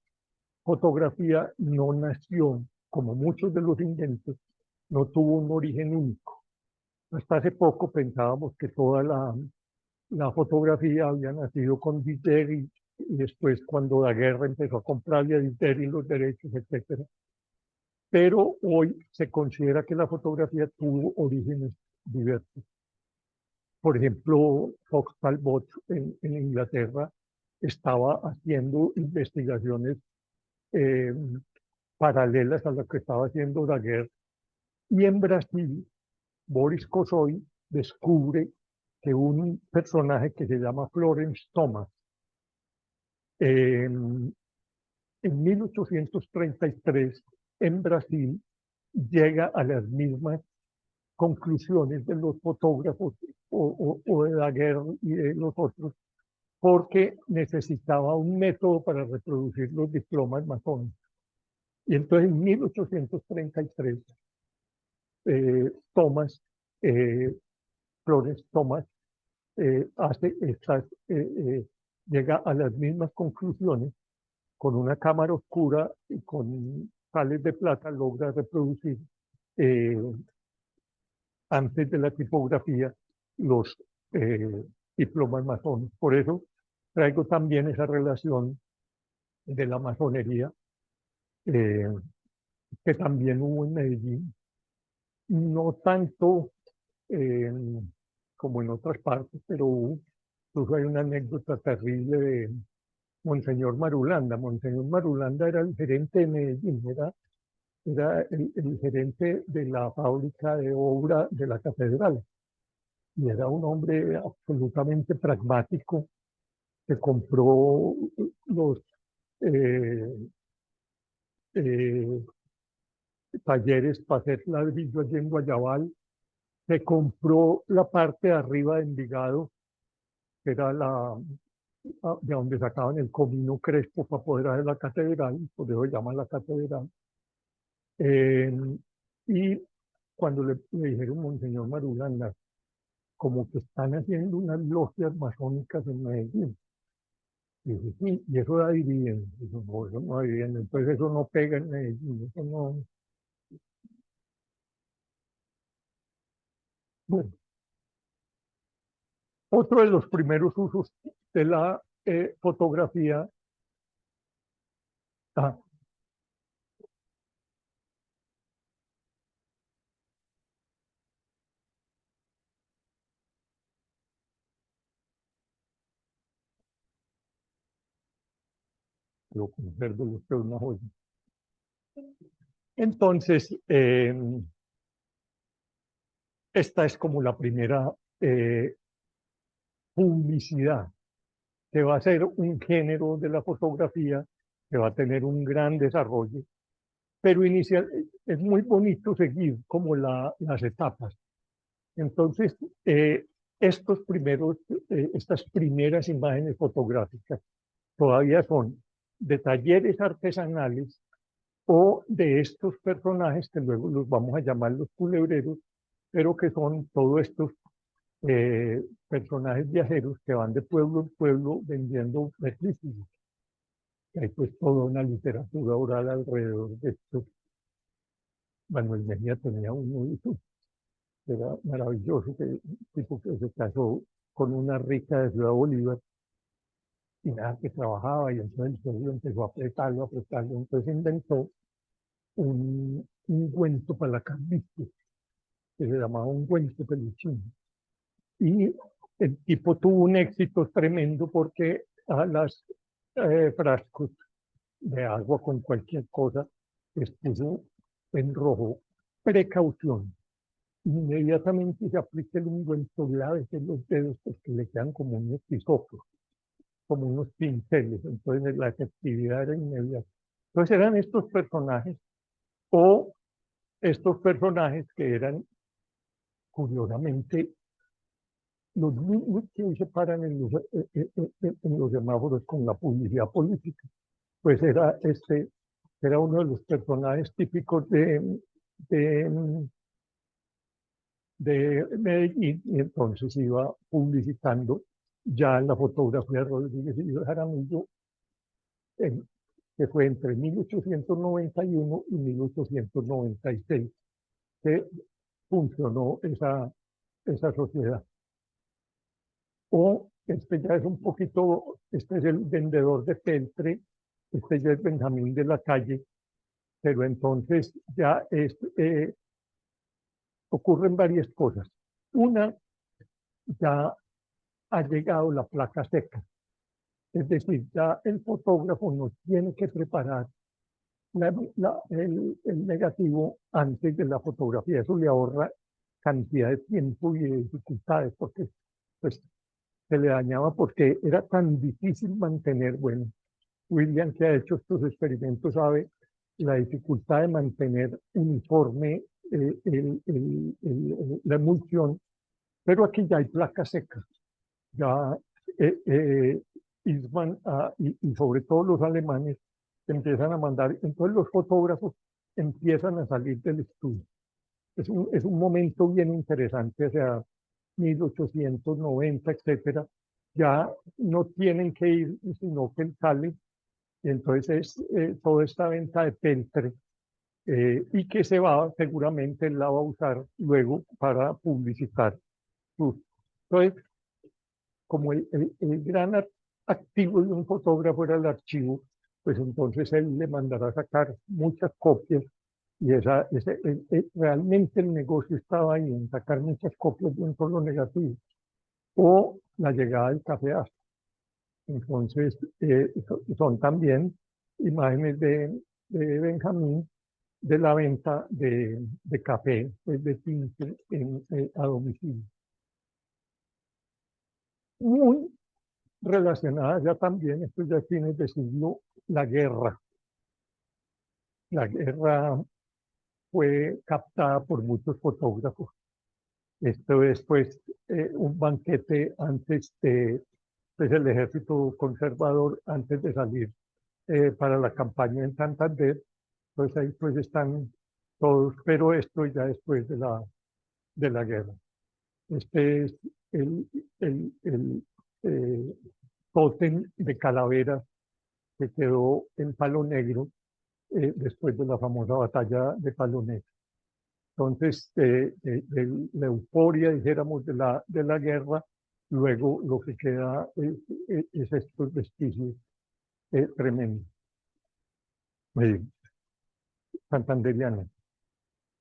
fotografía no nació, como muchos de los inventos, no tuvo un origen único. Hasta hace poco pensábamos que toda la fotografía había nacido con Diteri y después cuando la guerra empezó a comprarle a Diteri los derechos, etc. Pero hoy se considera que la fotografía tuvo orígenes diversos. Por ejemplo, Fox Talbot en Inglaterra estaba haciendo investigaciones eh, paralelas a lo que estaba haciendo Daguerre. Y en Brasil, Boris Kosoy descubre que un personaje que se llama Florence Thomas, en 1833 en Brasil, llega a las mismas conclusiones de los fotógrafos o de Daguerre y de los otros, porque necesitaba un método para reproducir los diplomas masónicos. Y entonces en 1833, Thomas, Flores Thomas, hace estas, llega a las mismas conclusiones. Con una cámara oscura y con sales de plata logra reproducir antes de la tipografía los diplomas masónicos. Por eso traigo también esa relación de la masonería que también hubo en Medellín, no tanto como en otras partes, pero hubo. Incluso hay una anécdota terrible de Monseñor Marulanda. Monseñor Marulanda era el gerente de Medellín, era el gerente de la fábrica de obra de la catedral. Y era un hombre absolutamente pragmático que compró los talleres para hacer ladrillo allí en Guayabal, se compró la parte de arriba de Envigado, que era de donde sacaban el comino Crespo para poder hacer la catedral, por eso se llama la catedral. Y cuando le dijeron, Monseñor Marulanda, como que están haciendo unas logias masónicas en Medellín. Y dije, sí, y eso da dividendo. Dijo, no, eso no da dividendo, entonces eso no pega en Medellín, eso no. Bueno, otro de los primeros usos de la fotografía, lo conservo, lo que es una joya. Entonces, esta es como la primera publicidad, que va a ser un género de la fotografía que va a tener un gran desarrollo, pero inicial, es muy bonito seguir como las etapas. Entonces, estas primeras imágenes fotográficas todavía son de talleres artesanales o de estos personajes que luego los vamos a llamar los culebreros, pero que son todos estos personajes viajeros que van de pueblo en pueblo vendiendo vertículos. Hay pues toda una literatura oral alrededor de esto. Manuel Mejía tenía uno que era maravilloso, tipo que se casó con una rica de Ciudad Bolívar y nada, que trabajaba, y entonces el pueblo empezó a apretarlo, entonces inventó un ungüento para la calvicie, que se llamaba ungüento peluchín. Y el tipo tuvo un éxito tremendo porque a las frascos de agua con cualquier cosa les puso en rojo precaución. Inmediatamente se aplica el ungüento, lávese los dedos porque le quedan como unos pisopos, como unos pinceles, entonces la efectividad era inmediata. Entonces eran estos personajes o estos personajes que eran curiosamente los mismos que hoy se paran en los semáforos con la publicidad política. Pues era uno de los personajes típicos de Medellín, y entonces iba publicitando ya la fotografía de Rodríguez y Jaramillo, que fue entre 1891 y 1896 que funcionó esa sociedad. O este ya es un poquito, este es el vendedor de peltre, este ya es Benjamín de la Calle, pero entonces ya ocurren varias cosas. Una, ya ha llegado la placa seca, es decir, ya el fotógrafo no tiene que preparar el negativo antes de la fotografía, eso le ahorra cantidad de tiempo y de dificultades, porque pues se le dañaba porque era tan difícil mantener, bueno, William, que ha hecho estos experimentos, sabe la dificultad de mantener uniforme la emulsión, pero aquí ya hay placa seca. Ya Eastman y sobre todo los alemanes empiezan a mandar, entonces los fotógrafos empiezan a salir del estudio. Es un momento bien interesante, o sea, 1890, etcétera. Ya no tienen que ir, sino que él sale, y entonces es toda esta venta de peltre, y que se va, seguramente él la va a usar luego para publicitar. Entonces, como el gran activo de un fotógrafo era el archivo, pues entonces él le mandará a sacar muchas copias y realmente el negocio estaba ahí en sacar muchas copias de un solo negativo o la llegada del café Astor. Entonces, son también imágenes de Benjamín de la venta de café, pues de tinte a domicilio. Muy relacionada ya también, esto ya fines de siglo, la guerra. La guerra fue captada por muchos fotógrafos. Esto es pues un banquete antes de pues, el ejército conservador, antes de salir para la campaña en Santander. Pues ahí pues están todos, pero esto ya después de la guerra. Este es el tótem de calavera que quedó en Palo Negro después de la famosa batalla de Palo Negro. Entonces, de la euforia, dijéramos, de la guerra, luego lo que queda es estos vestigios tremendos, santanderianos.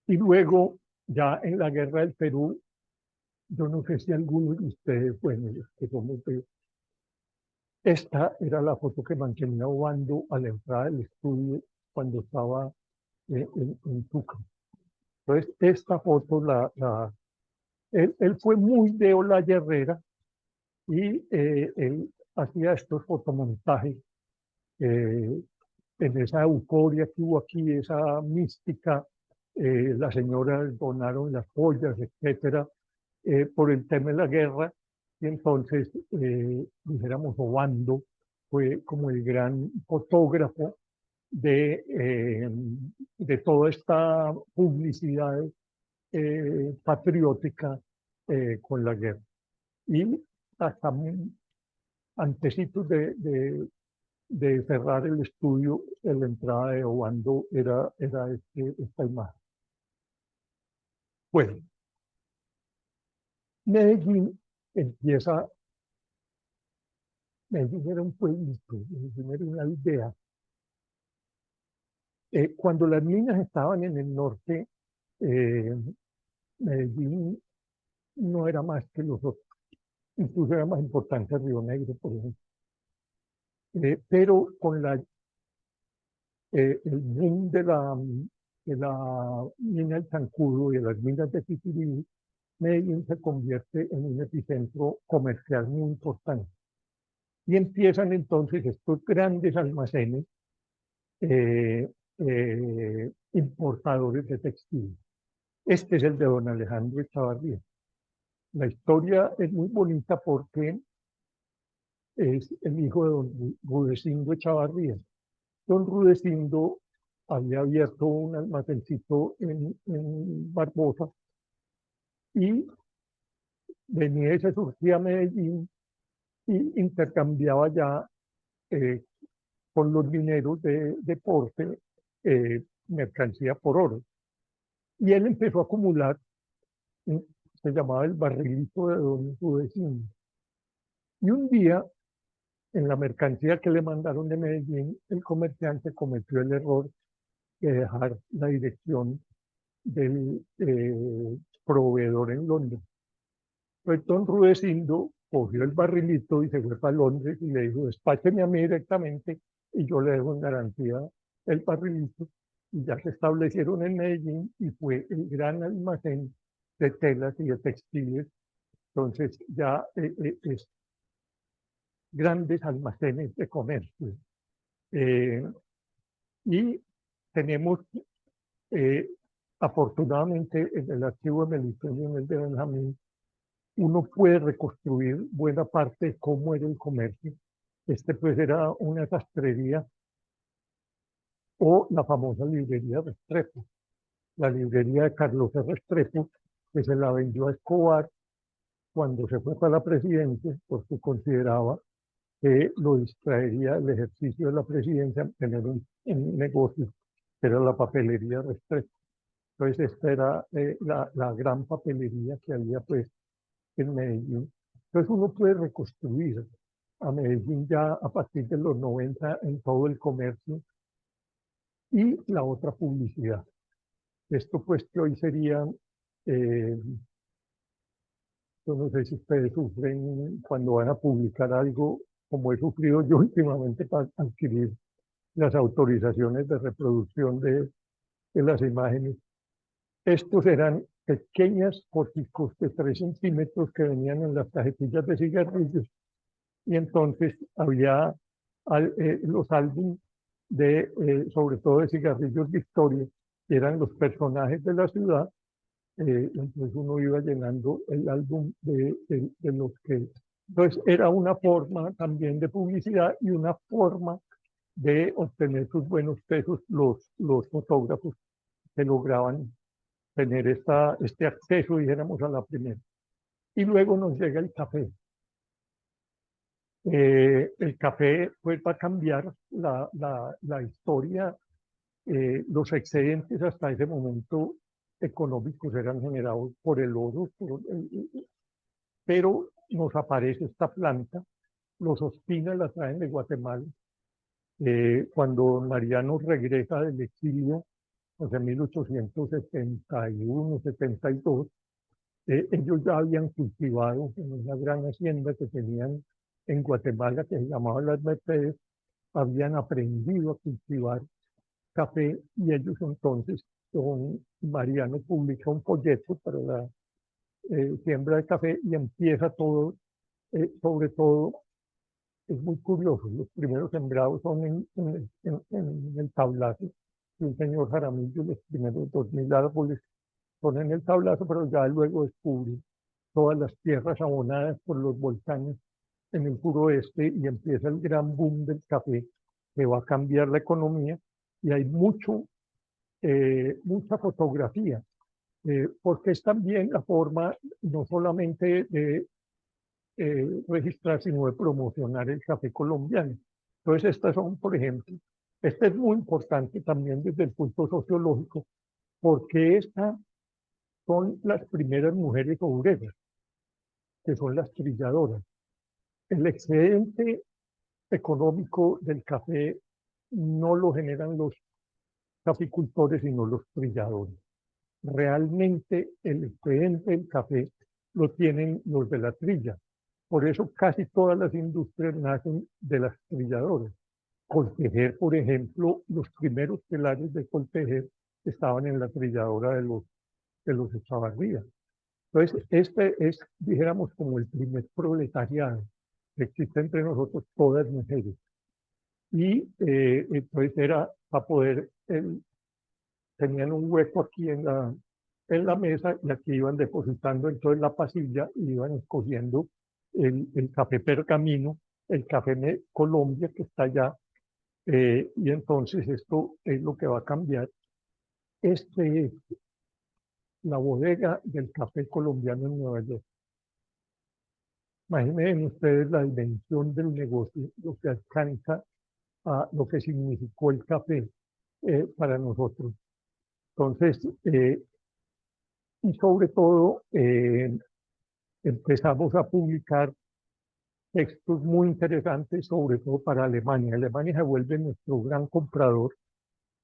Y luego, ya en la guerra del Perú, yo no sé si algunos de ustedes, bueno, los que somos de... Esta era la foto que mantenía Obando a la entrada del estudio cuando estaba en Tuca. Entonces, esta foto, él fue muy de Olaya Herrera y él hacía estos fotomontajes en esa euforia que hubo aquí, esa mística. Las señoras donaron las joyas, etcétera, por el tema de la guerra. Y entonces, dijéramos, Obando fue como el gran fotógrafo de toda esta publicidad patriótica con la guerra. Y hasta antecitos de cerrar el estudio, en la entrada de Obando era esta imagen. Bueno, Medellín empieza, Medellín era un pueblito, Medellín era una aldea. Cuando las minas estaban en el norte, Medellín no era más que los otros. Incluso era más importante Río Negro, por ejemplo. Pero con el boom de la mina del Zancudo y de las minas de Titirí, Medellín se convierte en un epicentro comercial muy importante. Y empiezan entonces estos grandes almacenes importadores de textiles. Este es el de don Alejandro Echavarría. La historia es muy bonita porque es el hijo de don Rudecindo Echavarría. Don Rudecindo había abierto un almacencito en Barbosa y venía y se surgía a Medellín y intercambiaba ya con los mineros de Porte mercancía por oro. Y él empezó a acumular, se llamaba el barrilito de don Rudecindo. Y un día, en la mercancía que le mandaron de Medellín, el comerciante cometió el error de dejar la dirección del proveedor en Londres. Pues don Rudecindo cogió el barrilito y se fue para Londres y le dijo, despácheme a mí directamente y yo le dejo en garantía el barrilito. Y ya se establecieron en Medellín y fue el gran almacén de telas y de textiles. Entonces ya es grandes almacenes de comercio. Y tenemos Afortunadamente, en el archivo de Melitón y en el de Benjamín, uno puede reconstruir buena parte de cómo era el comercio. Este pues era una sastrería o la famosa librería Restrepo, la librería de Carlos R. Restrepo, que se la vendió a Escobar cuando se fue para la presidencia, porque consideraba que lo distraería el ejercicio de la presidencia tener un negocio, que era la papelería Restrepo. Entonces esta era la gran papelería que había pues en Medellín. Entonces uno puede reconstruir a Medellín ya a partir de los 90 en todo el comercio y la otra publicidad. Esto pues que hoy sería, yo no sé si ustedes sufren cuando van a publicar algo, como he sufrido yo últimamente para adquirir las autorizaciones de reproducción de las imágenes. Estos eran pequeñas fotos de 3 centímetros que venían en las cajetillas de cigarrillos y entonces había los álbumes sobre todo de cigarrillos de historia, que eran los personajes de la ciudad. Entonces uno iba llenando el álbum de los que... Entonces era una forma también de publicidad y una forma de obtener sus buenos pesos los fotógrafos que lograban tener este acceso, dijéramos, a la primera. Y luego nos llega el café. El café pues va a cambiar la historia. Los excedentes hasta ese momento económicos eran generados por el oro, pero nos aparece esta planta, los Ospina la traen de Guatemala. Cuando Mariano regresa del exilio, o sea, 1871, 72, ellos ya habían cultivado en una gran hacienda que tenían en Guatemala, que se llamaba Las Mercedes, habían aprendido a cultivar café y ellos entonces, Mariano publica un folleto para la siembra de café y empieza todo, sobre todo, es muy curioso, los primeros sembrados son en el Tablazo, y el señor Jaramillo, los primeros 2000 árboles son en el Tablazo, pero ya luego descubre todas las tierras abonadas por los volcanes en el suroeste y empieza el gran boom del café que va a cambiar la economía y hay mucha fotografía, porque es también la forma no solamente de registrar, sino de promocionar el café colombiano. Entonces estas son, por ejemplo, este es muy importante también desde el punto sociológico, porque estas son las primeras mujeres obreras, que son las trilladoras. El excedente económico del café no lo generan los caficultores, sino los trilladores. Realmente el excedente del café lo tienen los de la trilla. Por eso casi todas las industrias nacen de las trilladoras. Coltejer, por ejemplo, los primeros telares de Coltejer estaban en la trilladora de los Echavarría. Entonces, este es, dijéramos, como el primer proletariado que existe entre nosotros, todas mujeres. Y entonces era para poder, tenían un hueco aquí en la mesa y aquí iban depositando entonces la pasilla y iban escogiendo el café pergamino, el café Colombia que está allá, y entonces esto es lo que va a cambiar. Este es la bodega del café colombiano en Nueva York. Imaginen ustedes la dimensión del negocio, lo que alcanza a lo que significó el café para nosotros. Entonces, y sobre todo, empezamos a publicar textos muy interesantes, sobre todo para Alemania. Alemania se vuelve nuestro gran comprador,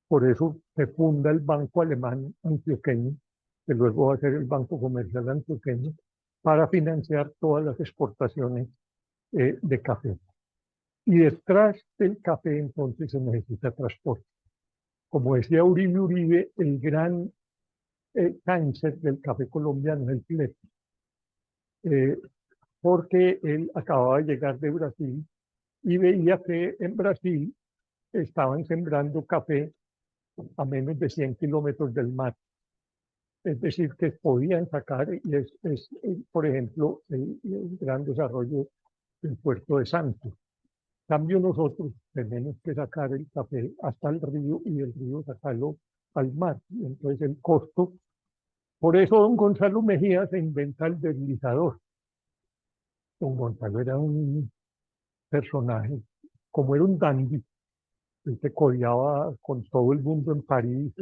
por eso se funda el Banco Alemán Antioqueño, que luego va a ser el Banco Comercial Antioqueño, para financiar todas las exportaciones de café. Y detrás del café entonces se necesita transporte. Como decía Uribe Uribe, el gran cáncer del café colombiano es el flete. Porque él acababa de llegar de Brasil y veía que en Brasil estaban sembrando café a menos de 100 kilómetros del mar. es decir, que podían sacar, y por ejemplo, el gran desarrollo del puerto de Santos. En cambio, nosotros tenemos que sacar el café hasta el río y del río sacarlo al mar. Y entonces el costo, por eso don Gonzalo Mejía se inventa el deslizador. Don Gonzalo era un personaje, como era un dandy, él se codeaba con todo el mundo en París,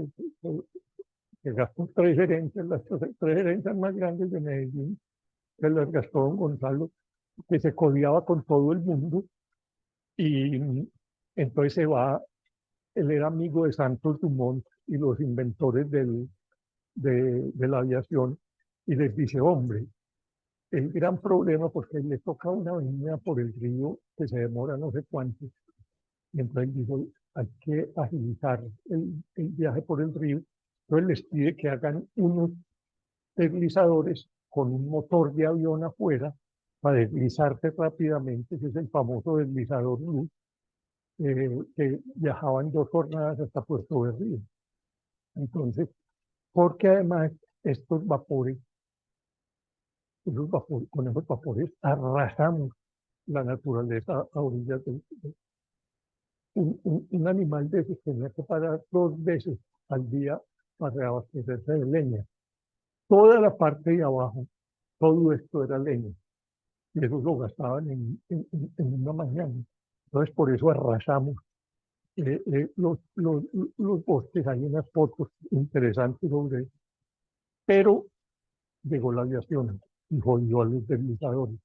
que gastó tres herencias, las tres herencias más grandes de Medellín, que las gastó don Gonzalo, que se codeaba con todo el mundo, y entonces se va, él era amigo de Santos Dumont y los inventores de la aviación, y les dice, hombre, el gran problema, porque le toca una avenida por el río que se demora no sé cuánto, y entonces dijo, hay que agilizar el viaje por el río, entonces les pide que hagan unos deslizadores con un motor de avión afuera para deslizarse rápidamente, ese es el famoso deslizador Luz, que viajaba en 2 jornadas hasta Puerto Berrío. Entonces, porque además estos vapores, con esos vapores arrasamos la naturaleza a orillas del un animal de esos tenía que parar 2 veces al día para reabastecerse de leña. Toda la parte de abajo, todo esto era leña. Y eso lo gastaban en una mañana. Entonces, por eso arrasamos los bosques. Hay unas fotos interesantes sobre eso. Pero llegó la aviación y jodió a los deslizadores.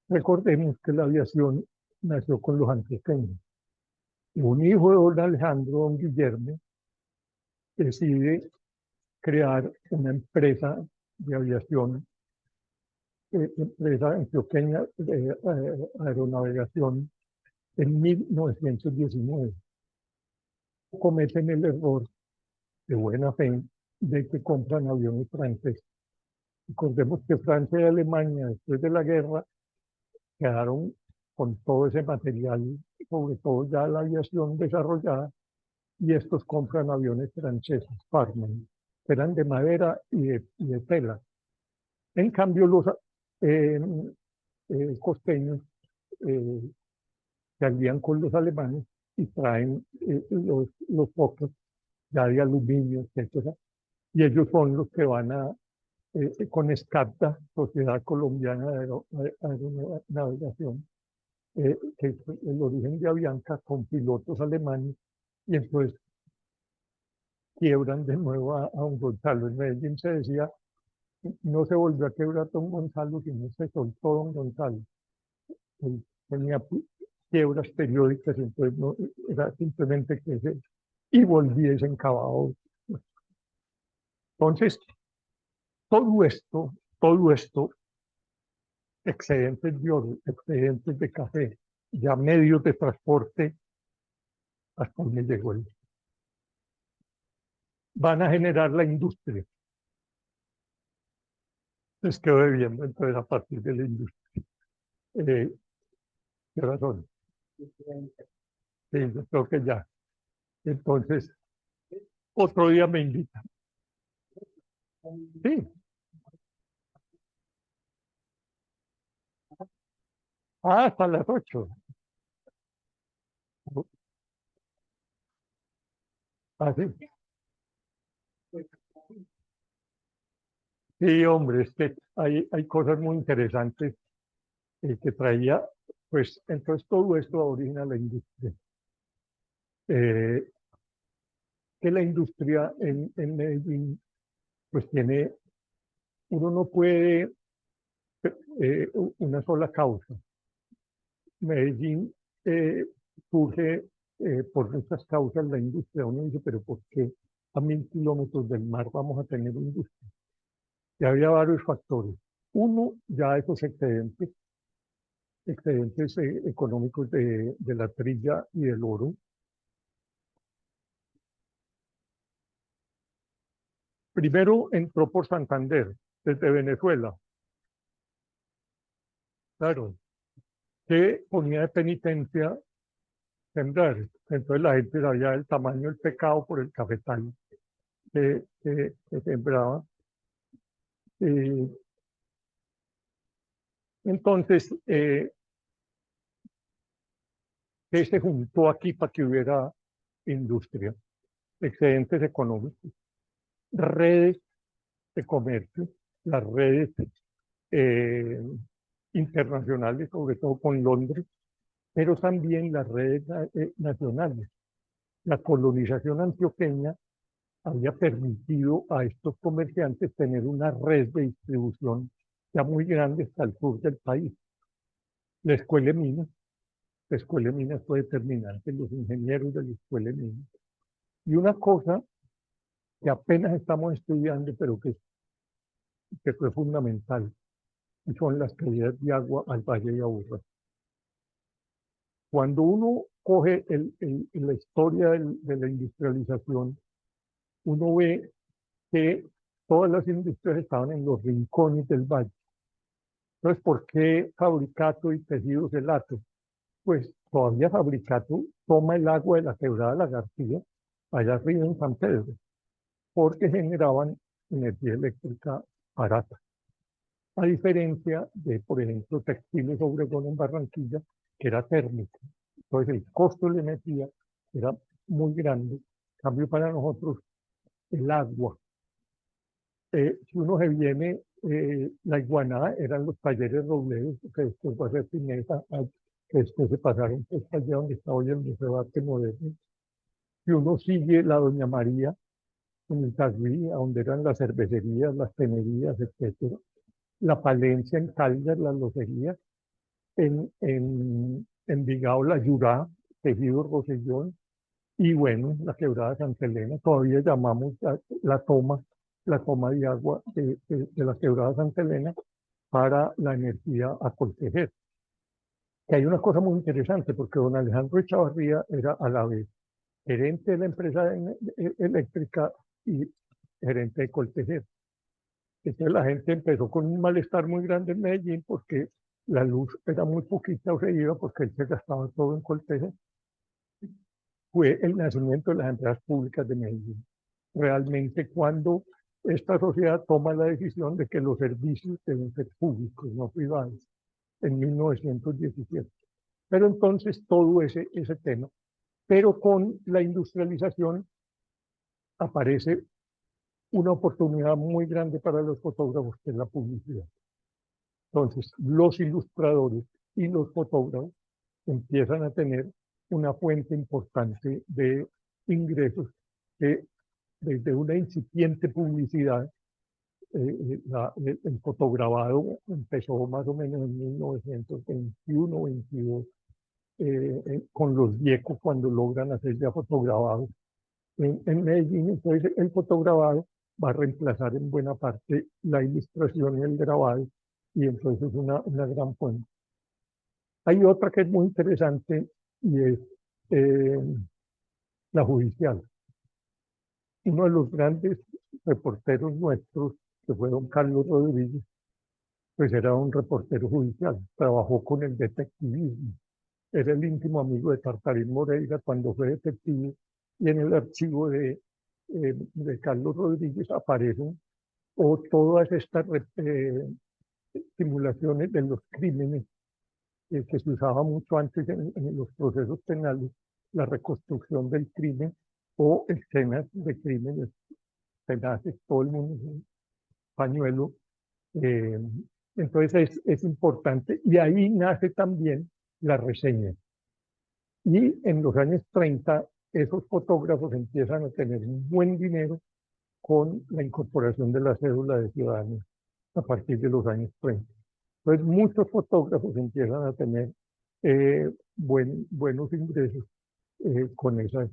Recordemos que la aviación nació con los antioqueños. Y un hijo de don Alejandro, don Guillermo, decide crear una empresa de aviación, empresa antioqueña de aeronavegación en 1919. Cometen el error de buena fe de que compran aviones franceses. Recordemos que Francia y Alemania, después de la guerra, quedaron con todo ese material, sobre todo ya la aviación desarrollada, y estos compran aviones franceses, Farman, que eran de madera y de tela. En cambio, los costeños se alían con los alemanes y traen los focos ya de aluminio, etcétera, y ellos son los que van a, con SCAPTA, Sociedad Colombiana de Aeronavegación, que es el origen de Avianca, con pilotos alemanes, y entonces quiebran de nuevo a don Gonzalo. En Medellín se decía, no se volvió a quebrar don Gonzalo, sino se soltó don Gonzalo. Él tenía quiebras periódicas, entonces no, era simplemente que se, y volvía desencabado. Entonces, todo esto, excedentes de oro, excedentes de café, ya medios de transporte, hasta donde llegó él, van a generar la industria. Les quedó debiendo, entonces, a partir de la industria. ¿Qué razón? Sí, yo creo que ya. Entonces, otro día me invitan. Sí. Ah, hasta las 8. Ah, sí. Sí, hombre, es que hay cosas muy interesantes que traía, pues entonces todo esto origina la industria. Eh, que la industria en Medellín, pues tiene, uno no puede una sola causa. Medellín surge por muchas causas la industria. Uno dice, pero ¿por qué a 1000 kilómetros del mar vamos a tener industria? Y había varios factores. Uno, ya esos excedentes económicos de la trilla y del oro. Primero entró por Santander, desde Venezuela, claro, que ponía de penitencia sembrar. Entonces la gente sabía el tamaño del pecado por el cafetal. que sembraban. Entonces, ¿qué se juntó aquí para que hubiera industria? Excedentes económicos, redes de comercio, las redes internacionales, sobre todo con Londres, pero también las redes nacionales. La colonización antioqueña había permitido a estos comerciantes tener una red de distribución ya muy grande hasta el sur del país. La Escuela de Minas, la Escuela de Minas fue determinante, los ingenieros de la Escuela de Minas. Y una cosa que apenas estamos estudiando, pero que fue fundamental, y son las caídas de agua al Valle de Aburrá. Cuando uno coge la historia de la industrialización, uno ve que todas las industrias estaban en los rincones del valle. Entonces, ¿por qué Fabricato y Tejidos Elato? Pues todavía Fabricato toma el agua de la quebrada La García, allá arriba en San Pedro, porque generaban energía eléctrica barata. A diferencia de, por ejemplo, Textiles Obregón en Barranquilla, que era térmico. Entonces, el costo de la energía era muy grande. En cambio, para nosotros, el agua. Si uno se viene, la Iguaná eran los talleres Robledo, que después va a ser Pineta, que después se pasaron pues, allá donde está hoy el Museo de Arte Moderno. Si uno sigue la Doña María, en el Tagüí, donde eran las cervecerías, las tenerías, etc. La Palencia en Caldas, las locerías. En Envigado, la Yurá, Tejido Rosellón. Y bueno, la quebrada Santa Elena, todavía llamamos la toma de agua de la quebrada Santa Elena para la energía a Coltejer. Que hay una cosa muy interesante, porque don Alejandro Echavarría era a la vez gerente de la empresa eléctrica y gerente de Coltejer. Entonces la gente empezó con un malestar muy grande en Medellín porque la luz era muy poquita o se iba porque él se gastaba todo en Coltejer. Fue el nacimiento de las empresas públicas de Medellín. Realmente cuando esta sociedad toma la decisión de que los servicios deben ser públicos, no privados, en 1917. Pero entonces todo ese tema. Pero con la industrialización aparece una oportunidad muy grande para los fotógrafos, que es la publicidad. Entonces, los ilustradores y los fotógrafos empiezan a tener una fuente importante de ingresos que desde una incipiente publicidad, el fotograbado empezó más o menos en 1921-22, con los viejos cuando logran hacer ya fotograbados en Medellín. Entonces el fotograbado va a reemplazar en buena parte la ilustración y el grabado, y entonces es una gran fuente. Hay otra que es muy interesante y es la judicial. Uno de los grandes reporteros nuestros, que fue don Carlos Rodríguez, pues era un reportero judicial, trabajó con el detectivismo, era el íntimo amigo de Tartarín Moreira cuando fue detective, y en el archivo de Carlos Rodríguez aparecen todas estas simulaciones de los crímenes que se usaba mucho antes en los procesos penales, la reconstrucción del crimen o escenas de crímenes tenaces, todo el mundo un pañuelo. Entonces es importante, y ahí nace también la reseña. Y en los años 30 esos fotógrafos empiezan a tener un buen dinero con la incorporación de la cédula de ciudadanía a partir de los años 30. Entonces muchos fotógrafos empiezan a tener buenos ingresos con esa.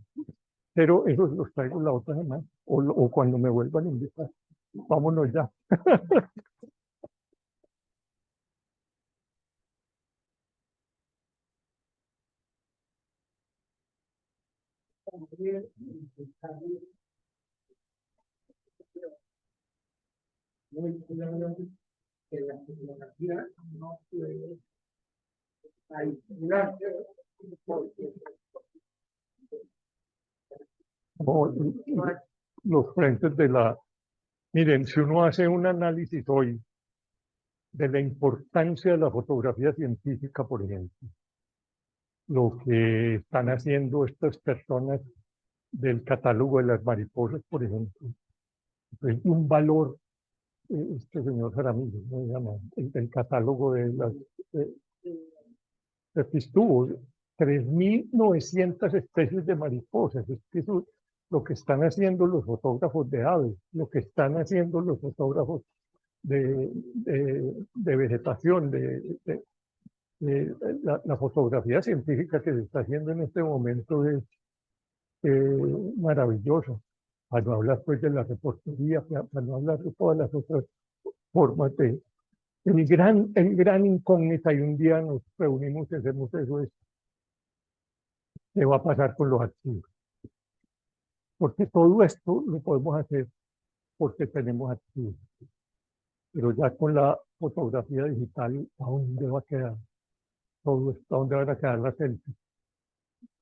Pero eso los traigo la otra semana o cuando me vuelvan a invitar. Vámonos ya. los frentes de la... Miren, si uno hace un análisis hoy de la importancia de la fotografía científica, por ejemplo, lo que están haciendo estas personas del catálogo de las mariposas, por ejemplo, es de un valor, este señor Jaramillo, ¿no se llama? El catálogo de las... estuvo 3.900 especies de mariposas. Es que eso, lo que están haciendo los fotógrafos de aves, lo que están haciendo los fotógrafos de vegetación, la fotografía científica que se está haciendo en este momento es maravillosa. Para no hablar pues de la reportería, para no hablar de todas las otras formas de... El gran incógnita, y un día nos reunimos y hacemos eso, es qué va a pasar con los archivos. Porque todo esto lo podemos hacer porque tenemos archivos. Pero ya con la fotografía digital, ¿a dónde va a quedar todo esto? ¿A dónde van a quedar las selfies?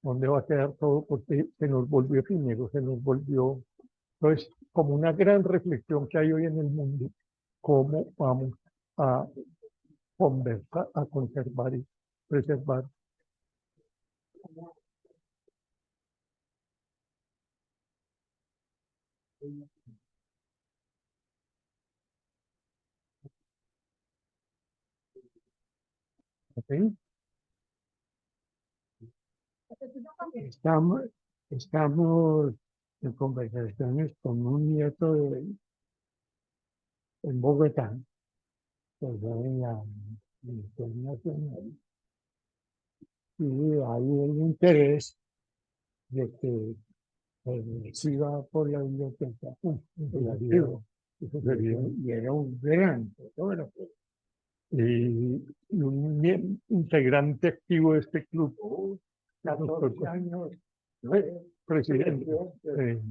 ¿Dónde va a quedar todo? Porque se nos volvió efímero, se nos volvió... Entonces, como una gran reflexión que hay hoy en el mundo, cómo vamos a conversar, a conservar y preservar. ¿Okay? Estamos en conversaciones con un nieto en Bogotá, que está en la internacional, y hay el interés de que siga por la biblioteca. Eso sería, y era un gran fotógrafo. Y un integrante activo de este club, 14 años, presidente.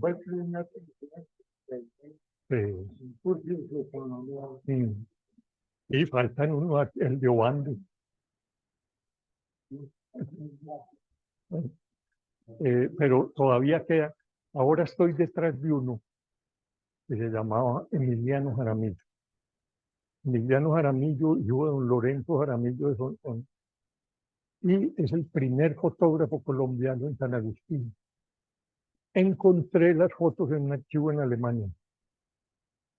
Fue el primer presidente. Y faltan uno, el de Obando. Pero todavía queda. Ahora estoy detrás de uno que se llamaba Emiliano Jaramillo. Emiliano Jaramillo y don Lorenzo Jaramillo de Son. Y es el primer fotógrafo colombiano en San Agustín. Encontré las fotos en un archivo en Alemania.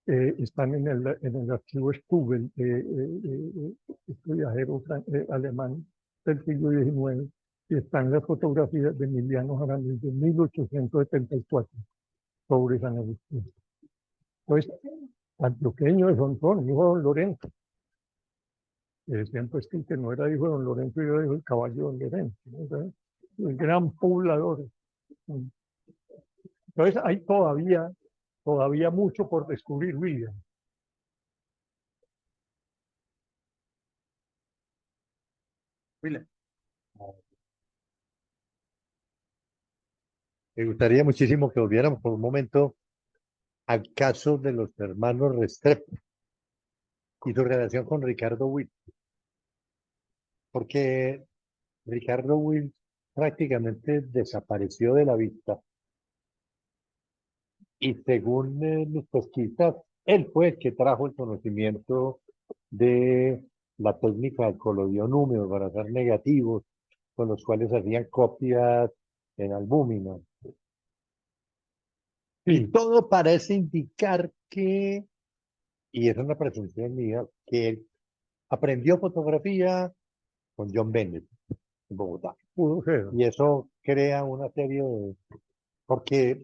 Están en el archivo Stubel, este viajero alemán del siglo XIX, y están las fotografías de Emiliano Jaramillo de 1874 sobre San Agustín. Entonces, antioqueño de Sonsón, hijo de don Lorenzo. Decían pues que el que no era hijo de don Lorenzo era hijo del caballo de don Lorenzo, ¿no? El gran poblador. Entonces, hay todavía mucho por descubrir, William. William. Me gustaría muchísimo que volviéramos por un momento al caso de los hermanos Restrepo y su relación con Ricardo Witt, porque Ricardo Witt prácticamente desapareció de la vista y según mis pesquisas, él fue el que trajo el conocimiento de la técnica del colodión húmedo para hacer negativos, con los cuales hacían copias en albúmina. Y todo parece indicar que, y es una presunción mía, que él aprendió fotografía con John Bennett en Bogotá. Pudo ser. Y eso crea una serie de... Porque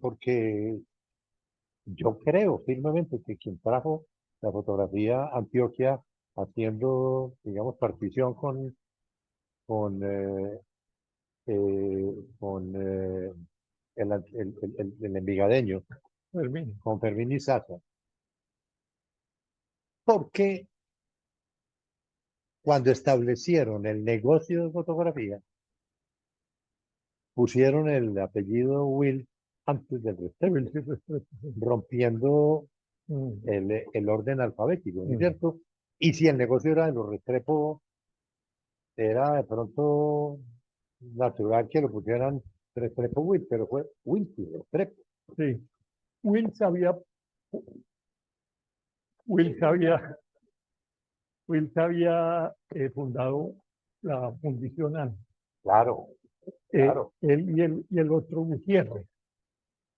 yo creo firmemente que quien trajo la fotografía a Antioquia haciendo, digamos, partición con, eh, con el envigadeño, Fermín. con Fermín Izaza. Porque cuando establecieron el negocio de fotografía, pusieron el apellido Will antes del Restrepo, rompiendo el orden alfabético, ¿no es cierto? Y si el negocio era de los Restrepo, era de pronto natural que lo pusieran Restrepo Will, pero fue Will Restrepo. Sí. Will sabía, Will sabía, Will había fundado la Fundición ANA. Claro, claro. Él y el otro Gutiérrez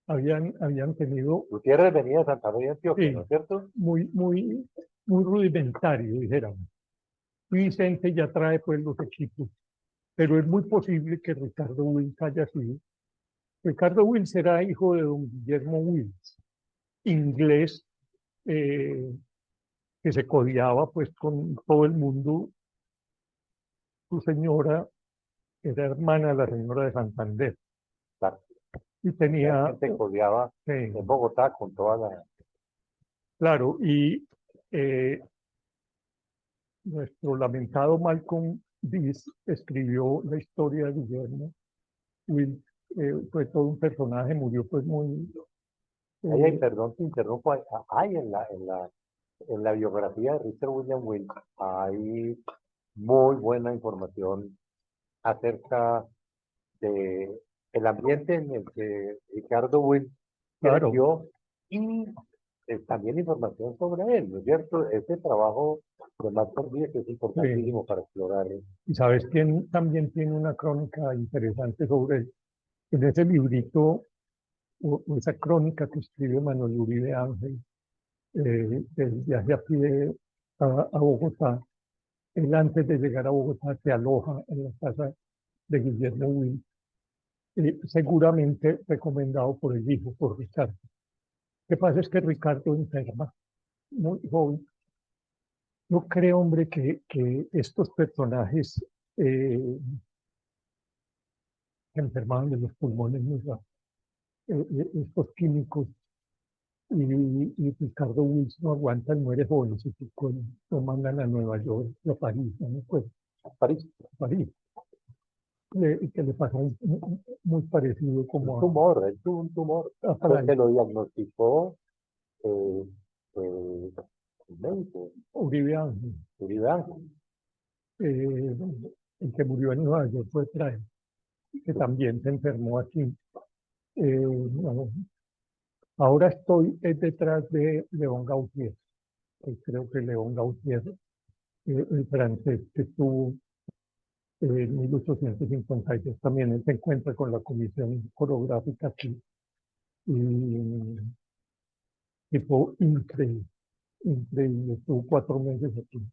habían tenido Gutiérrez venía de Santa María de Antioquia, Sí. ¿no es cierto? muy rudimentario, dijéramos. Vicente ya trae pues los equipos, pero es muy posible que Ricardo Wills haya sido. Ricardo Wills era hijo de don Guillermo Wills, inglés, que se codiaba pues con todo el mundo. Su señora era hermana de la señora de Santander Claro. y tenía, Se codeaba en Bogotá con toda la... claro, y nuestro lamentado Malcolm Dees escribió la historia de Guillermo Will. Fue todo un personaje, murió pues muy... Ay, perdón, te interrumpo. Hay en la biografía de Richard William Will, hay muy buena información acerca de el ambiente en el que Ricardo Will Claro, creció y también información sobre él, ¿no es cierto? Ese trabajo de Malcolm Dees es importantísimo para explorar. y sabes quién también tiene una crónica interesante sobre él. En ese librito, o esa crónica que escribe Manuel Uribe Ángel, del viaje a pie a Bogotá. Él antes de llegar a Bogotá se aloja en la casa de Guillermo Will, seguramente recomendado por el hijo, por Ricardo. Lo que pasa es que Ricardo enferma muy joven. Yo creo, hombre, que estos personajes se enfermaban de los pulmones muy rápido. Estos químicos, y Ricardo Wills no aguanta, él muere joven, lo mandan a Nueva York, a París, no me acuerdo, París. París. Que le pasa muy parecido como Un tumor, él tuvo un tumor. a Pues Frank se lo diagnosticó el médico, Uribe Ángel. Uribe Ángel. El que murió en Nueva York fue Trae, que también se enfermó aquí. No, ahora estoy detrás de León Gautier. Creo que León Gautier, el francés que estuvo en 1852, también él se encuentra con la comisión coreográfica aquí. Y fue increíble, increíble. Estuvo 4 meses aquí.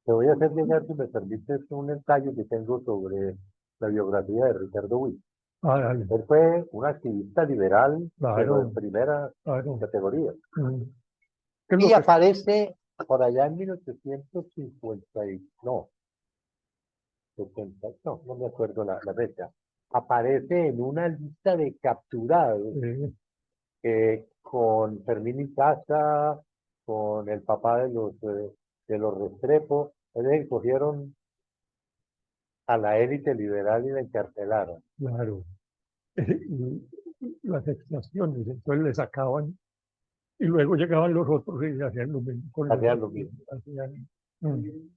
Te voy a hacer llegar, si me permites, un ensayo que tengo sobre la biografía de Ricardo Will. Dale, Él fue un activista liberal, pero claro, en primera claro. categoría. ¿Qué es Y lo que aparece por allá en 1850, no, 70, no me acuerdo la fecha. Aparece en una lista de capturados con Fermín Icaza, con el papá de los Restrepo. Ellos cogieron a la élite liberal y la encarcelaron. Claro. Y las extracciones, entonces le sacaban y luego llegaban los otros y hacían lo mismo con los Hacían lo otros. mismo. Hacían, sí.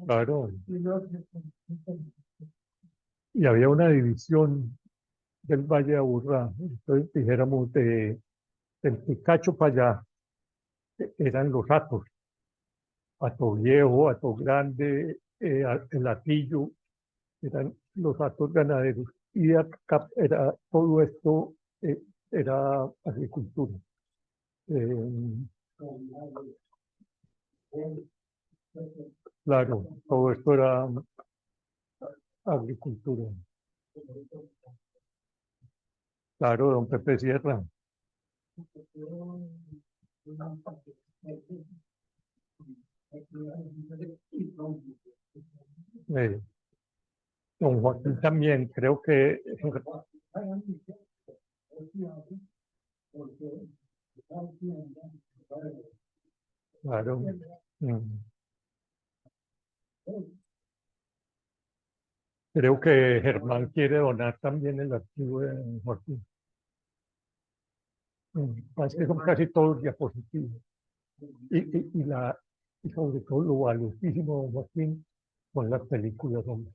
Claro. Y había una división del Valle de Aburrá. Entonces, dijéramos, del Picacho para allá, eran los hatos. Hato Viejo, Hato Grande, el Atillo, eran los hatos ganaderos. Y acá era, todo esto era agricultura. Claro, todo esto era agricultura. Claro, don Pepe Sierra. Don Joaquín también, creo que claro. Creo que Germán quiere donar también el archivo de don Joaquín. Parece que son casi todos diapositivos. Y sobre todo lo valiosísimo de don Joaquín con las películas. Hombre.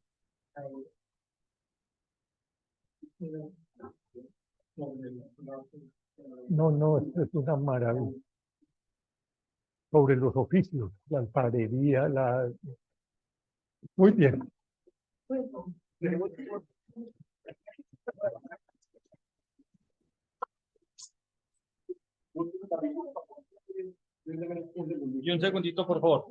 No, esto es una maravilla. Sobre los oficios, la alfarería, Muy bien. Y un segundito, por favor.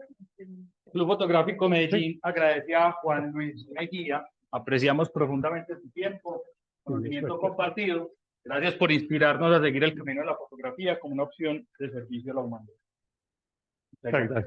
Club Fotográfico Medellín agradece a Juan Luis Mejía. Apreciamos profundamente su tiempo, conocimiento compartido. Gracias por inspirarnos a seguir el camino de la fotografía como una opción de servicio a la humanidad. Gracias.